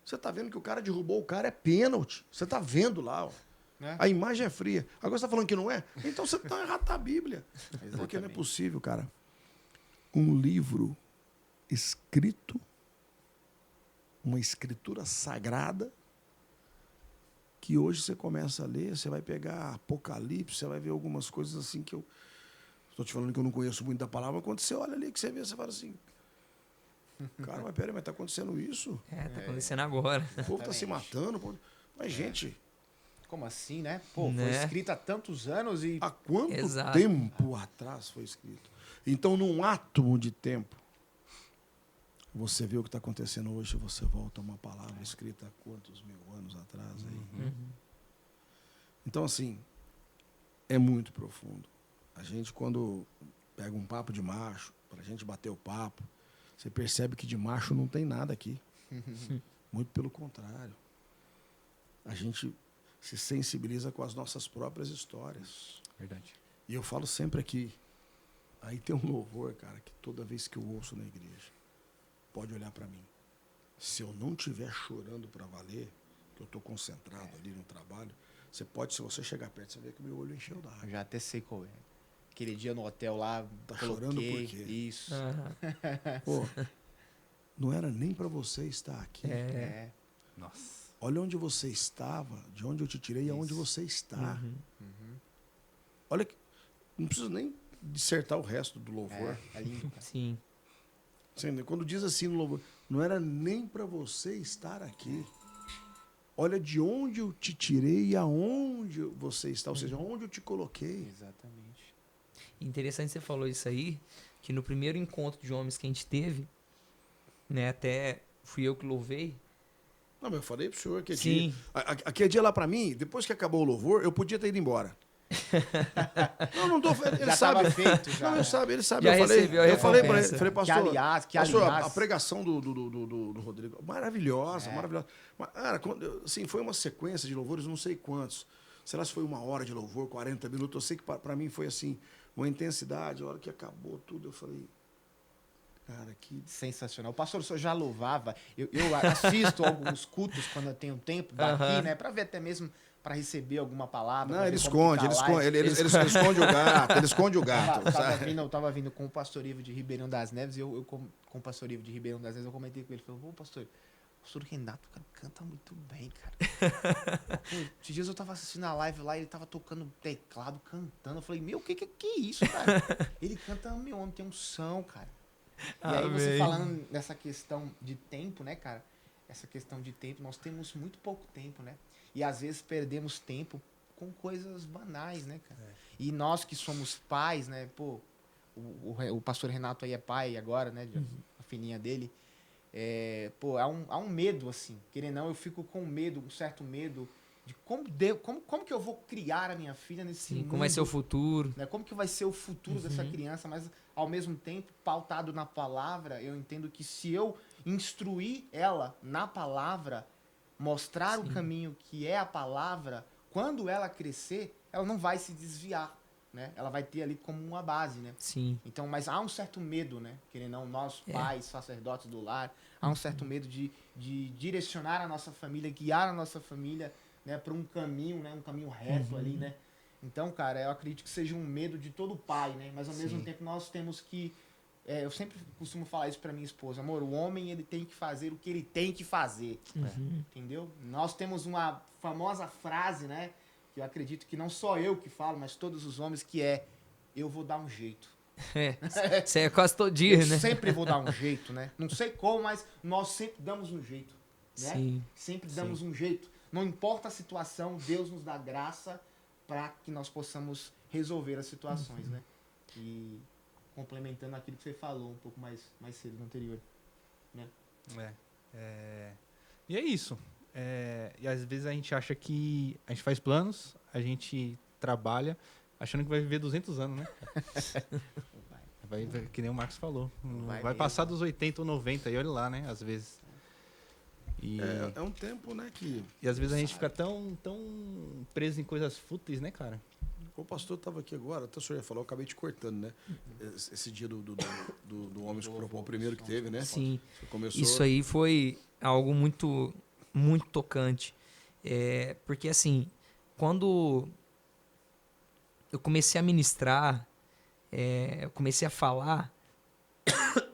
Você está vendo que o cara derrubou o cara, é pênalti. Você está vendo lá, ó. A imagem é fria. Agora você está falando que não é? Então você está errado, tá a Bíblia. Porque não é possível, cara. Um livro escrito, uma escritura sagrada, que hoje você começa a ler, você vai pegar Apocalipse, você vai ver algumas coisas assim que eu... Estou te falando que eu não conheço muito da palavra, mas quando você olha ali, que você vê, você fala assim... Cara, mas peraí, mas está acontecendo isso? Tá acontecendo agora. O povo está se matando. Mas, gente... Como assim, né? Pô, Né? foi escrito há tantos anos e... Há quanto Exato. tempo atrás foi escrito? Então, num átomo de tempo, você vê o que está acontecendo hoje, você volta a uma palavra escrita há quantos mil anos atrás aí. Então, assim, é muito profundo. A gente, quando pega um papo de macho, para a gente bater o papo, você percebe que de macho não tem nada aqui. Muito pelo contrário. A gente se sensibiliza com as nossas próprias histórias. Verdade. E eu falo sempre aqui, aí tem um louvor, cara, que toda vez que eu ouço na igreja, pode olhar para mim. Se eu não estiver chorando para valer, que eu estou concentrado ali no trabalho, você pode, se você chegar perto, você vê que o meu olho encheu d'água. Eu já até sei qual é. Aquele dia no hotel lá, Tá coloquei, chorando por quê? Isso. Pô, não era nem para você estar aqui. É. Nossa. Olha onde você estava, de onde eu te tirei e aonde você está. Olha que não preciso nem dissertar o resto do louvor. É lindo, cara. Sim. Quando diz assim no louvor, não era nem para você estar aqui. Olha de onde eu te tirei e aonde você está, ou seja, onde eu te coloquei. Exatamente. Interessante você falou isso aí, que no primeiro encontro de homens que a gente teve, né, até fui eu que louvei, Não, mas eu falei pro senhor que Sim. aquele dia lá pra mim, depois que acabou o louvor, eu podia ter ido embora. Não tô. Ele Já sabe. tava feito, já. Não, ele sabe. Já eu falei, recebeu a eu falei pra ele, recompensa. falei, pastor, Que pastor, aliás. a pregação do Rodrigo, maravilhosa, maravilhosa. Mas, cara, assim, foi uma sequência de louvores, não sei quantos. Sei lá se foi 1 hora de louvor, 40 minutos. Eu sei que pra mim foi assim, uma intensidade. A hora que acabou tudo, eu falei, cara, que... Sensacional. O pastor, o senhor já louvava. Eu assisto alguns cultos quando eu tenho tempo daqui, né? Pra ver até mesmo, pra receber alguma palavra. Não, pra ele ver como que esconde, tá a live. ele esconde o gato, ele esconde o gato. Eu tava vindo com o pastor Ivo de Ribeirão das Neves e eu com o pastor Ivo de Ribeirão das Neves, eu comentei com ele, falei, ô pastor Renato, cara, canta muito bem, cara. Pô, esses dias eu tava assistindo a live lá, ele tava tocando teclado, cantando. Eu falei, meu, que é isso, cara? Ele canta, meu homem, tem unção, cara. E aí você Amém. falando nessa questão de tempo, né, cara? Essa questão de tempo, nós temos muito pouco tempo, né? E às vezes perdemos tempo com coisas banais, né, cara? E nós que somos pais, né? Pô, o pastor Renato aí é pai agora, né? A filhinha dele. Pô, há um medo, assim. Querendo ou não, eu fico com medo, um certo medo de como que eu vou criar a minha filha nesse mundo. Como vai ser o futuro. Né? Como que vai ser o futuro dessa criança, mas ao mesmo tempo, pautado na palavra, eu entendo que se eu instruir ela na palavra, mostrar o caminho que é a palavra, quando ela crescer, ela não vai se desviar, né? Ela vai ter ali como uma base, né? Sim. Então, mas há um certo medo, né? Querendo ou não, nós pais, sacerdotes do lar, há um certo medo de direcionar a nossa família, guiar a nossa família, né, para um caminho, né, um caminho reto ali, né? Então, cara, eu acredito que seja um medo de todo pai, né? Mas ao mesmo tempo nós temos que eu sempre costumo falar isso para minha esposa, amor, o homem ele tem que fazer o que ele tem que fazer, entendeu? Nós temos uma famosa frase, né, que eu acredito que não só eu que falo, mas todos os homens, que é: eu vou dar um jeito. Isso é quase todo dia, Eu né? sempre vou dar um jeito, né? Não sei como, mas nós sempre damos um jeito, né? Sim. Sempre damos um jeito. Não importa a situação, Deus nos dá graça para que nós possamos resolver as situações, né? E complementando aquilo que você falou um pouco mais cedo no anterior, né? E é isso. E às vezes a gente acha que a gente faz planos, a gente trabalha, achando que vai viver 200 anos, né? Vai, que nem o Marcos falou. Vai passar dos 80 ou 90, e olha lá, né? Às vezes. E, É um tempo, né, que... e às vezes a gente fica tão preso em coisas fúteis, né, cara? O pastor estava aqui agora, até o senhor ia falar, eu acabei te cortando, né? Esse dia do homem que propôs o primeiro que teve, né? Sim. Você começou... Isso aí foi algo muito, muito tocante. Porque, assim, quando eu comecei a ministrar, eu comecei a falar...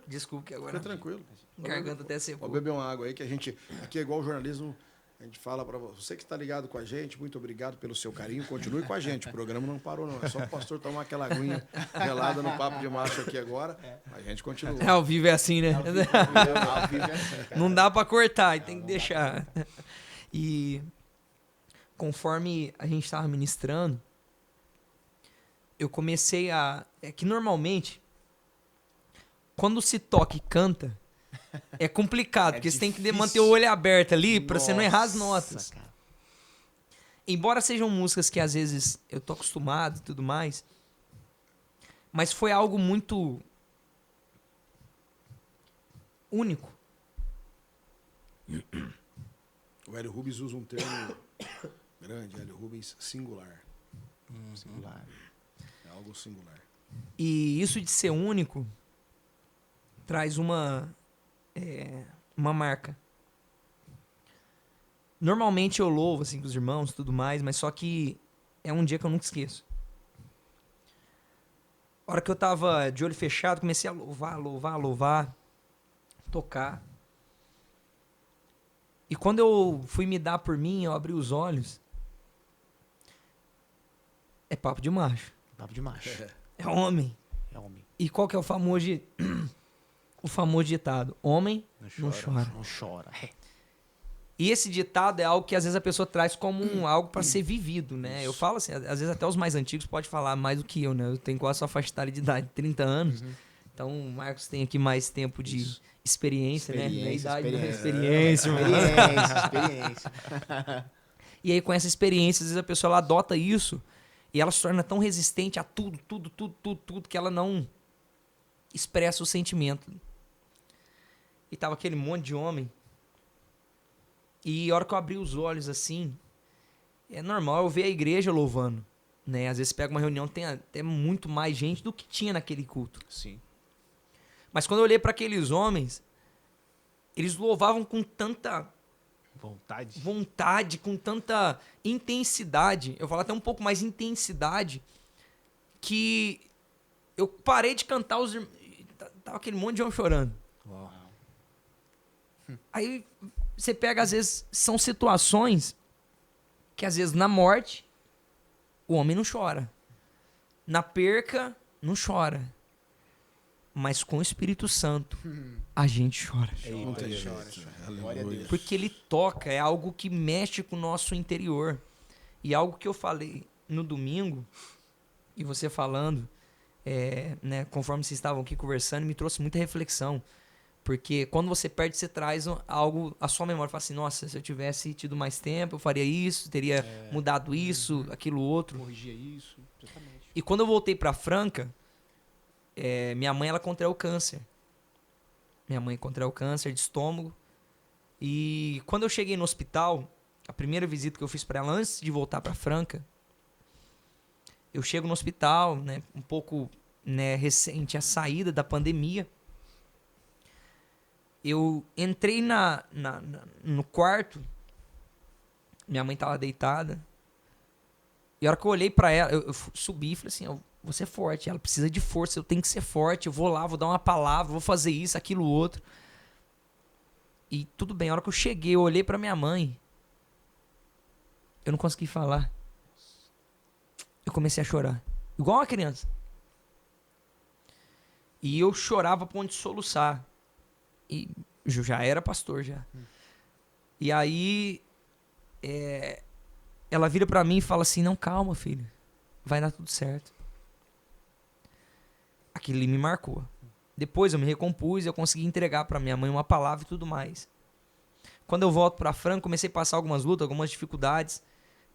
Desculpa que agora... Fica tranquilo. Garganta até secou. Pode beber uma água aí, que a gente... Aqui é igual o jornalismo, a gente fala para você que está ligado com a gente, muito obrigado pelo seu carinho, continue com a gente, o programa não parou não, é só o pastor tomar aquela aguinha gelada no Papo de Macho aqui agora, a gente continua. Ao vivo é assim, né? Ao vivo é assim, cara. Não dá pra cortar, tem que deixar. E conforme a gente estava ministrando, eu comecei a... É que normalmente, quando se toca e canta, é complicado, porque você tem que difícil. manter o olho aberto ali pra você não errar as Nossa, notas. cara. Embora sejam músicas que às vezes eu tô acostumado e tudo mais, mas foi algo muito único. O Hélio Rubens usa um termo grande, Hélio Rubens, singular. Singular. É algo singular. E isso de ser único traz uma marca. Normalmente eu louvo assim com os irmãos e tudo mais, mas só que é um dia que eu nunca esqueço. A hora que eu tava de olho fechado, comecei a louvar, tocar. E quando eu fui me dar por mim, eu abri os olhos. É papo de macho. Papo de macho. É homem. É homem. E qual que é o famoso ditado? Homem não chora. Não chora. E esse ditado é algo que às vezes a pessoa traz como algo para ser vivido, né? Eu falo assim, às vezes até os mais antigos podem falar mais do que eu, né? Eu tenho quase a sua faixa etária de idade, 30 anos. Então o Marcos tem aqui mais tempo de experiência, né? Na idade da experiência, experiência, mano. experiência. E aí, com essa experiência, às vezes a pessoa ela adota isso e ela se torna tão resistente a tudo, que ela não expressa o sentimento. E tava aquele monte de homem. E a hora que eu abri os olhos assim, é normal eu ver a igreja louvando, né? Às vezes pega uma reunião, tem até muito mais gente do que tinha naquele culto. Sim. Mas quando eu olhei para aqueles homens, eles louvavam com tanta vontade, com tanta intensidade. Eu falo até um pouco mais intensidade, que eu parei de cantar, tava aquele monte de homem chorando. Uau. Aí você pega, às vezes, são situações que, às vezes, na morte, o homem não chora. Na perca, não chora. Mas com o Espírito Santo, a gente chora. Muita gente. Glória a Deus. Porque ele toca, é algo que mexe com o nosso interior. E algo que eu falei no domingo, e você falando, né, conforme vocês estavam aqui conversando, me trouxe muita reflexão. Porque quando você perde, você traz algo, a sua memória fala assim, nossa, se eu tivesse tido mais tempo, eu faria isso, teria mudado isso, aquilo outro. Corrigia isso, exatamente. E quando eu voltei pra Franca, minha mãe, ela contraiu câncer. Minha mãe contraiu câncer de estômago. E quando eu cheguei no hospital, a primeira visita que eu fiz pra ela antes de voltar pra Franca, eu chego no hospital, né, um pouco, né, recente a saída da pandemia. Eu entrei no quarto, minha mãe tava deitada, e a hora que eu olhei pra ela, eu subi e falei assim, eu vou ser forte, ela precisa de força, eu tenho que ser forte, eu vou lá, vou dar uma palavra, vou fazer isso, aquilo, outro. E tudo bem, a hora que eu cheguei, eu olhei pra minha mãe, eu não consegui falar. Eu comecei a chorar, igual uma criança. E eu chorava a ponto de soluçar. E eu já era pastor, já. E aí, ela vira pra mim e fala assim, não, calma, filho, vai dar tudo certo. Aquilo ali me marcou. Depois eu me recompus e eu consegui entregar pra minha mãe uma palavra e tudo mais. Quando eu volto pra Franca, comecei a passar algumas lutas, algumas dificuldades,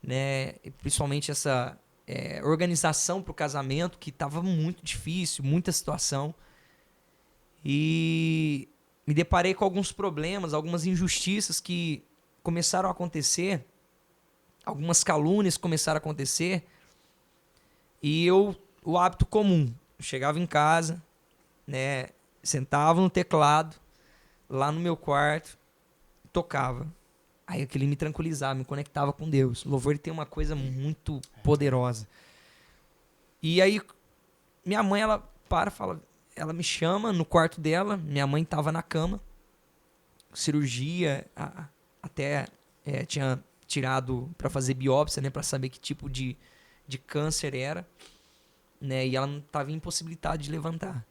né? Principalmente essa organização pro casamento, que tava muito difícil, muita situação. E me deparei com alguns problemas, algumas injustiças que começaram a acontecer, algumas calúnias começaram a acontecer, e o hábito comum, eu chegava em casa, né, sentava no teclado, lá no meu quarto, tocava. Aí aquilo me tranquilizava, me conectava com Deus. O louvor tem uma coisa muito poderosa. E aí, minha mãe, ela fala, ela me chama no quarto dela, minha mãe estava na cama, cirurgia, até tinha tirado para fazer biópsia, né, para saber que tipo de câncer era, né, e ela não estava impossibilitada de levantar.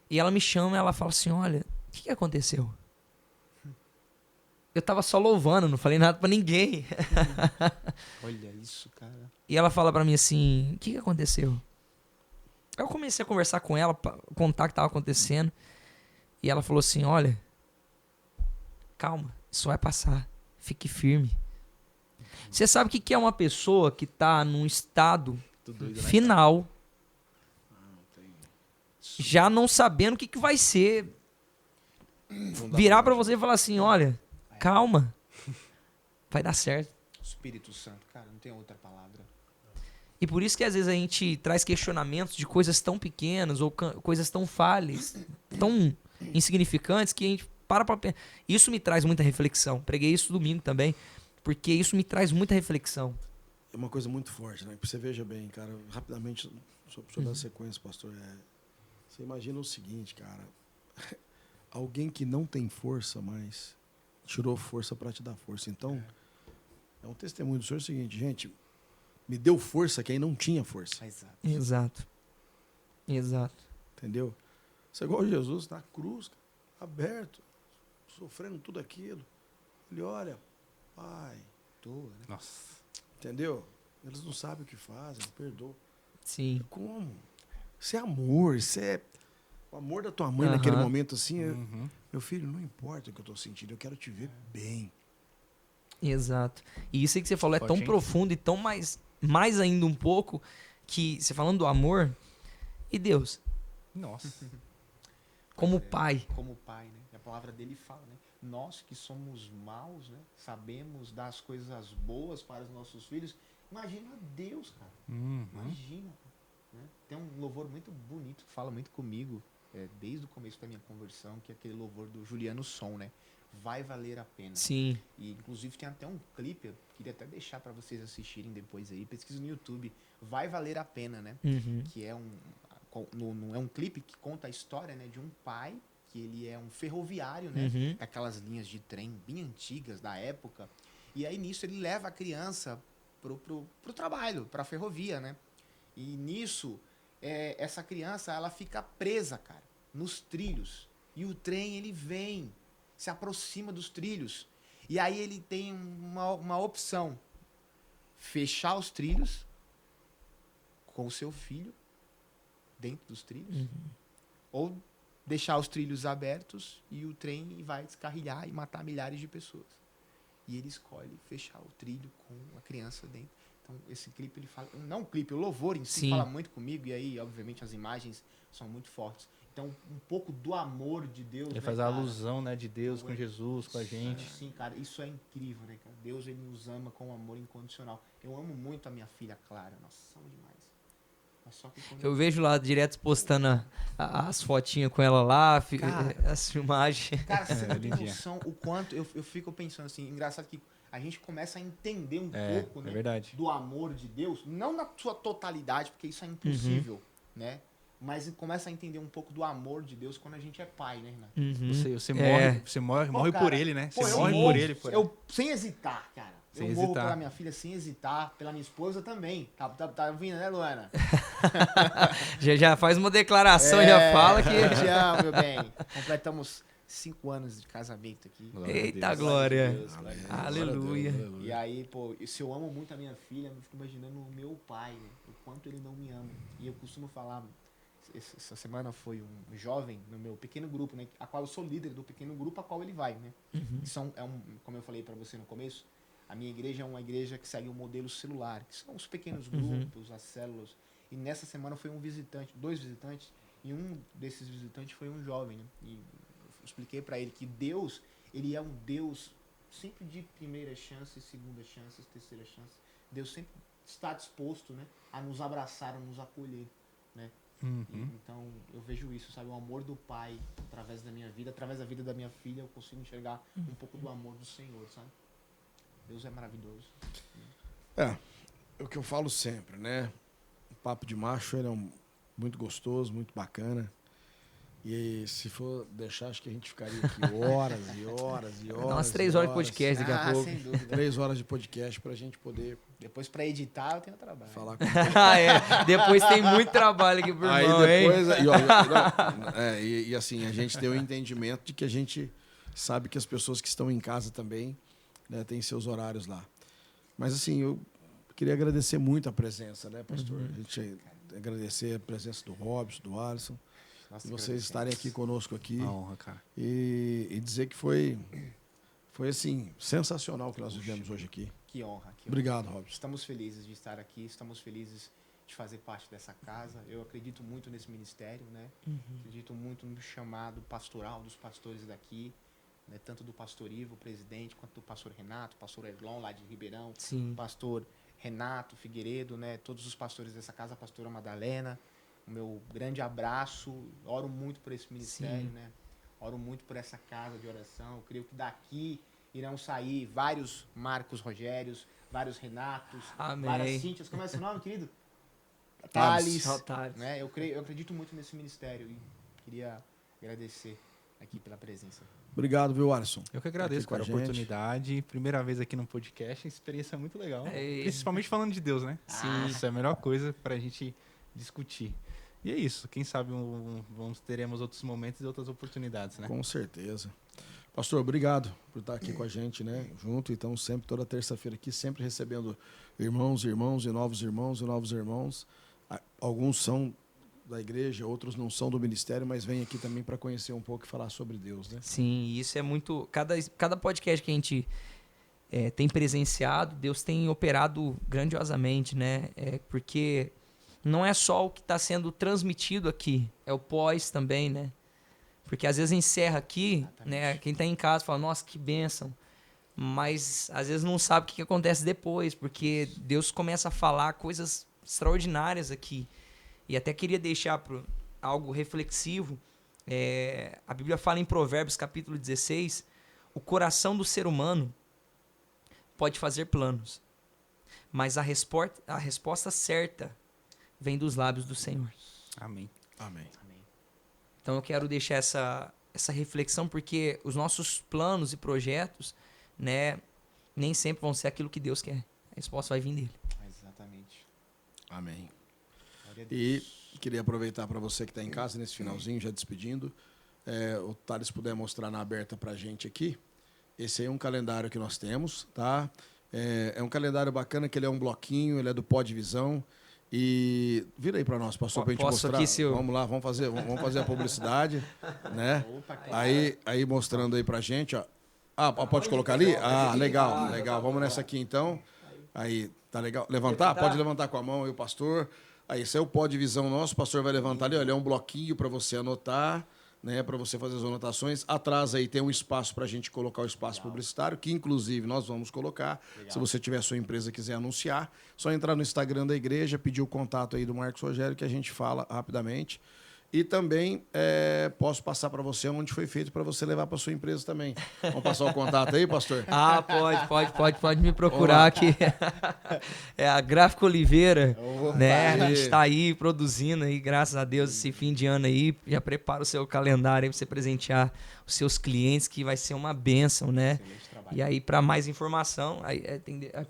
E ela me chama e ela fala assim, olha, o que aconteceu? Eu tava só louvando, não falei nada para ninguém. Olha isso, cara. E ela fala para mim assim, o que aconteceu? Eu comecei a conversar com ela, contar o que estava acontecendo. E ela falou assim, olha, calma, isso vai passar. Fique firme. Você sabe o que é uma pessoa que está num estado final, já não sabendo o que vai ser, virar para você e falar assim, olha, calma, vai dar certo. Espírito Santo, cara, não tem outra palavra. E por isso que às vezes a gente traz questionamentos de coisas tão pequenas ou coisas tão falhas, tão insignificantes, que a gente para pensar. Isso me traz muita reflexão. Preguei isso domingo também, porque isso me traz muita reflexão. É uma coisa muito forte, né? Você veja bem, cara, rapidamente, sobre a sequência, pastor, você imagina o seguinte, cara, alguém que não tem força mais tirou força para te dar força. Então, é um testemunho do Senhor o seguinte, gente, me deu força quem não tinha força. Exato. Exato. Entendeu? Você é igual Jesus na cruz, aberto, sofrendo tudo aquilo. Ele olha, pai, Nossa. entendeu? Eles não sabem o que fazem, perdoa. Sim. Como? Isso é amor, isso é... O amor da tua mãe naquele momento assim, meu filho, não importa o que eu tô sentindo, eu quero te ver bem. Exato. E isso aí que você falou é tão Forte, hein? profundo e tão mais ainda um pouco que você falando do amor e Deus, Nossa. como pai. Como pai, né? E a palavra dele fala, né? Nós que somos maus, né? Sabemos dar as coisas boas para os nossos filhos. Imagina Deus, cara. Imagina. Né? Tem um louvor muito bonito que fala muito comigo, desde o começo da minha conversão, que é aquele louvor do Juliano Som, né? Vai valer a pena. Sim. E inclusive tem até um clipe, eu queria até deixar para vocês assistirem depois aí, pesquisa no YouTube, Vai Valer a Pena, né? Que é é um clipe que conta a história, né, de um pai que ele é um ferroviário, né? Daquelas linhas de trem bem antigas da época. E aí nisso ele leva a criança pro trabalho, pra ferrovia, né? E nisso, essa criança, ela fica presa, cara, nos trilhos. E o trem, ele vem, se aproxima dos trilhos. E aí ele tem uma opção. Fechar os trilhos com o seu filho dentro dos trilhos. Ou deixar os trilhos abertos e o trem vai descarrilhar e matar milhares de pessoas. E ele escolhe fechar o trilho com a criança dentro. Então, esse clipe, ele fala... Não o clipe, o louvor em si Sim. fala muito comigo. E aí, obviamente, as imagens são muito fortes. Então, um pouco do amor de Deus... Ele né, faz a cara? alusão, né, de Deus com Jesus, com a gente. Sim, cara. Isso é incrível, né, cara? Deus, ele nos ama com um amor incondicional. Eu amo muito a minha filha Clara. Nossa, amo demais. Mas só que quando Eu vejo lá direto postando as fotinhas com ela lá, Cara. as filmagens. Cara, você não tem lindinha. noção o quanto eu fico pensando assim, engraçado que a gente começa a entender um pouco, né, verdade. do amor de Deus, não na sua totalidade, porque isso é impossível, né? Mas começa a entender um pouco do amor de Deus quando a gente é pai, né, Renato? Você morre Pô, por cara, ele, né? pô, Você eu morre morro, por ele. Eu sem hesitar, cara. Sem eu morro hesitar. pela minha filha sem hesitar, pela minha esposa também. Tá ouvindo, né, Luana? Já faz uma declaração, já fala que... Eu te amo, meu bem. Completamos 5 anos de casamento aqui. Eita glória. Deus, glória a Deus. Aleluia. E aí, pô, se eu amo muito a minha filha, eu fico imaginando o meu pai, né? O quanto ele não me ama. E eu costumo falar, essa semana foi um jovem no meu pequeno grupo, né? A qual eu sou líder do pequeno grupo a qual ele vai, né? Como eu falei pra você no começo, a minha igreja é uma igreja que segue um modelo celular, que são os pequenos grupos, as células. E nessa semana foi dois visitantes, e um desses visitantes foi um jovem, né? E eu expliquei pra ele que Deus, ele é um Deus sempre de primeira chance, segunda chance, terceira chance. Deus sempre está disposto, né, a nos abraçar, a nos acolher, né? Então eu vejo isso, sabe, o amor do Pai através da minha vida, através da vida da minha filha, eu consigo enxergar um pouco do amor do Senhor, sabe? Deus é maravilhoso. É o que eu falo sempre, né? O papo de macho ele é muito gostoso, muito bacana. E se for deixar, acho que a gente ficaria aqui horas e horas e horas. Dá umas 3 horas de podcast daqui a pouco. Sem dúvida. 3 horas de podcast pra gente poder Depois pra editar eu tenho trabalho. falar com Depois tem muito trabalho aqui pro Aí irmão, depois, hein? e assim, a gente tem o entendimento de que a gente sabe que as pessoas que estão em casa também, né, têm seus horários lá. Mas assim, eu queria agradecer muito a presença, né, pastor? A gente agradecer a presença do Robson, do Alisson, Nossa, e vocês agradecemos. estarem aqui conosco aqui Uma honra, cara. e dizer que foi assim, sensacional o que nós vivemos hoje aqui. Que honra. Que honra. Obrigado, Robson. Estamos felizes de estar aqui, estamos felizes de fazer parte dessa casa. Eu acredito muito nesse ministério, né? Acredito muito no chamado pastoral dos pastores daqui, né? Tanto do pastor Ivo, presidente, quanto do pastor Renato, pastor Erlon, lá de Ribeirão, Sim. pastor Renato Figueiredo, né? Todos os pastores dessa casa, a pastora Madalena. O meu grande abraço. Oro muito por esse ministério, né? Oro muito por essa casa de oração. Eu creio que daqui irão sair vários Marcos Rogérios, vários Renatos, Amém. várias Cíntias. Como é seu nome, querido? Thales. Thales. Né? Eu acredito muito nesse ministério e queria agradecer aqui pela presença. Obrigado, viu, Alisson? Eu que agradeço, Aqui com a cara, a gente. oportunidade. Primeira vez aqui no podcast, experiência muito legal. É. Principalmente falando de Deus, né? Sim. Isso é a melhor coisa pra gente discutir. E é isso. Quem sabe teremos outros momentos e outras oportunidades, né? Com certeza. Pastor, obrigado por estar aqui com a gente, né? Junto, então, sempre, toda terça-feira aqui, sempre recebendo irmãos e novos irmãos. Alguns são da igreja, outros não são do ministério, mas vêm aqui também para conhecer um pouco e falar sobre Deus, né? Sim, isso é muito... Cada podcast que a gente tem presenciado, Deus tem operado grandiosamente, né? Porque não é só o que está sendo transmitido aqui, é o pós também, né? Porque às vezes encerra aqui, né? Quem está em casa fala, nossa, que bênção. Mas às vezes não sabe o que acontece depois, porque Deus começa a falar coisas extraordinárias aqui. E até queria deixar algo reflexivo. A Bíblia fala em Provérbios, capítulo 16, o coração do ser humano pode fazer planos, mas a resposta certa vem dos lábios do Senhor. Amém. Amém. Então eu quero deixar essa reflexão, porque os nossos planos e projetos, né, nem sempre vão ser aquilo que Deus quer. A resposta vai vir dele. Exatamente. Amém. Glória a Deus. E queria aproveitar para você que está em casa, nesse finalzinho, já despedindo, o Thales puder mostrar na aberta para a gente aqui. Esse aí é um calendário que nós temos, tá? É um calendário bacana, que ele é um bloquinho, ele é do Pod Visão. E vira aí para nós, pastor, para a gente Posso mostrar. aqui, seu... Vamos lá, vamos fazer a publicidade, né? Aí mostrando aí para a gente, ó. Ah, pode colocar ali? Ah, legal. Vamos nessa aqui então. Aí, tá legal? Levantar? Pode levantar com a mão aí o pastor. Aí, esse é o Pod Visão nosso, o pastor vai levantar ali, ó, ele é um bloquinho para você anotar, né, para você fazer as anotações. Atrás aí tem um espaço para a gente colocar o espaço publicitário, que inclusive nós vamos colocar. Se você tiver a sua empresa e quiser anunciar, só entrar no Instagram da igreja, pedir o contato aí do Marcos Rogério, que a gente fala rapidamente. E também posso passar para você onde foi feito para você levar para sua empresa também. Vamos passar o contato aí, pastor? Ah, pode me procurar aqui. É a Gráfica Oliveira, né? A gente está aí produzindo aí, graças a Deus, esse fim de ano aí. Já prepara o seu calendário aí para você presentear os seus clientes, que vai ser uma bênção, né? E aí, para mais informação, aí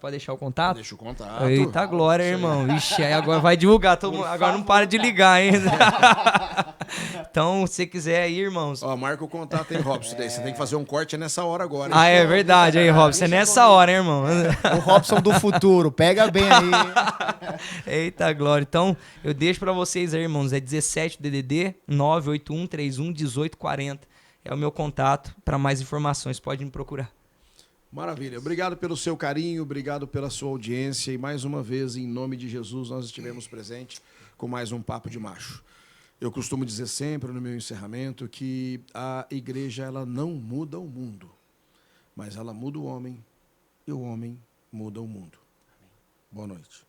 pode deixar o contato? Deixa o contato. Eita glória, irmão. Vixe, aí agora vai divulgar. Todo mundo, agora não para de ligar ainda. Então, se você quiser aí, irmãos. Ó, marca o contato aí, Robson. Daí você tem que fazer um corte nessa hora agora. Ah, é verdade aí, Robson. É nessa hora, hein, irmão. O Robson do futuro, pega bem aí. Eita glória. Então, eu deixo pra vocês aí, irmãos. É 17 DDD 981311840. É o meu contato. Pra mais informações, pode me procurar. Maravilha. Obrigado pelo seu carinho, obrigado pela sua audiência. E mais uma vez, em nome de Jesus, nós estivemos presentes com mais um Papo de Macho. Eu costumo dizer sempre no meu encerramento que a igreja ela não muda o mundo, mas ela muda o homem e o homem muda o mundo. Boa noite.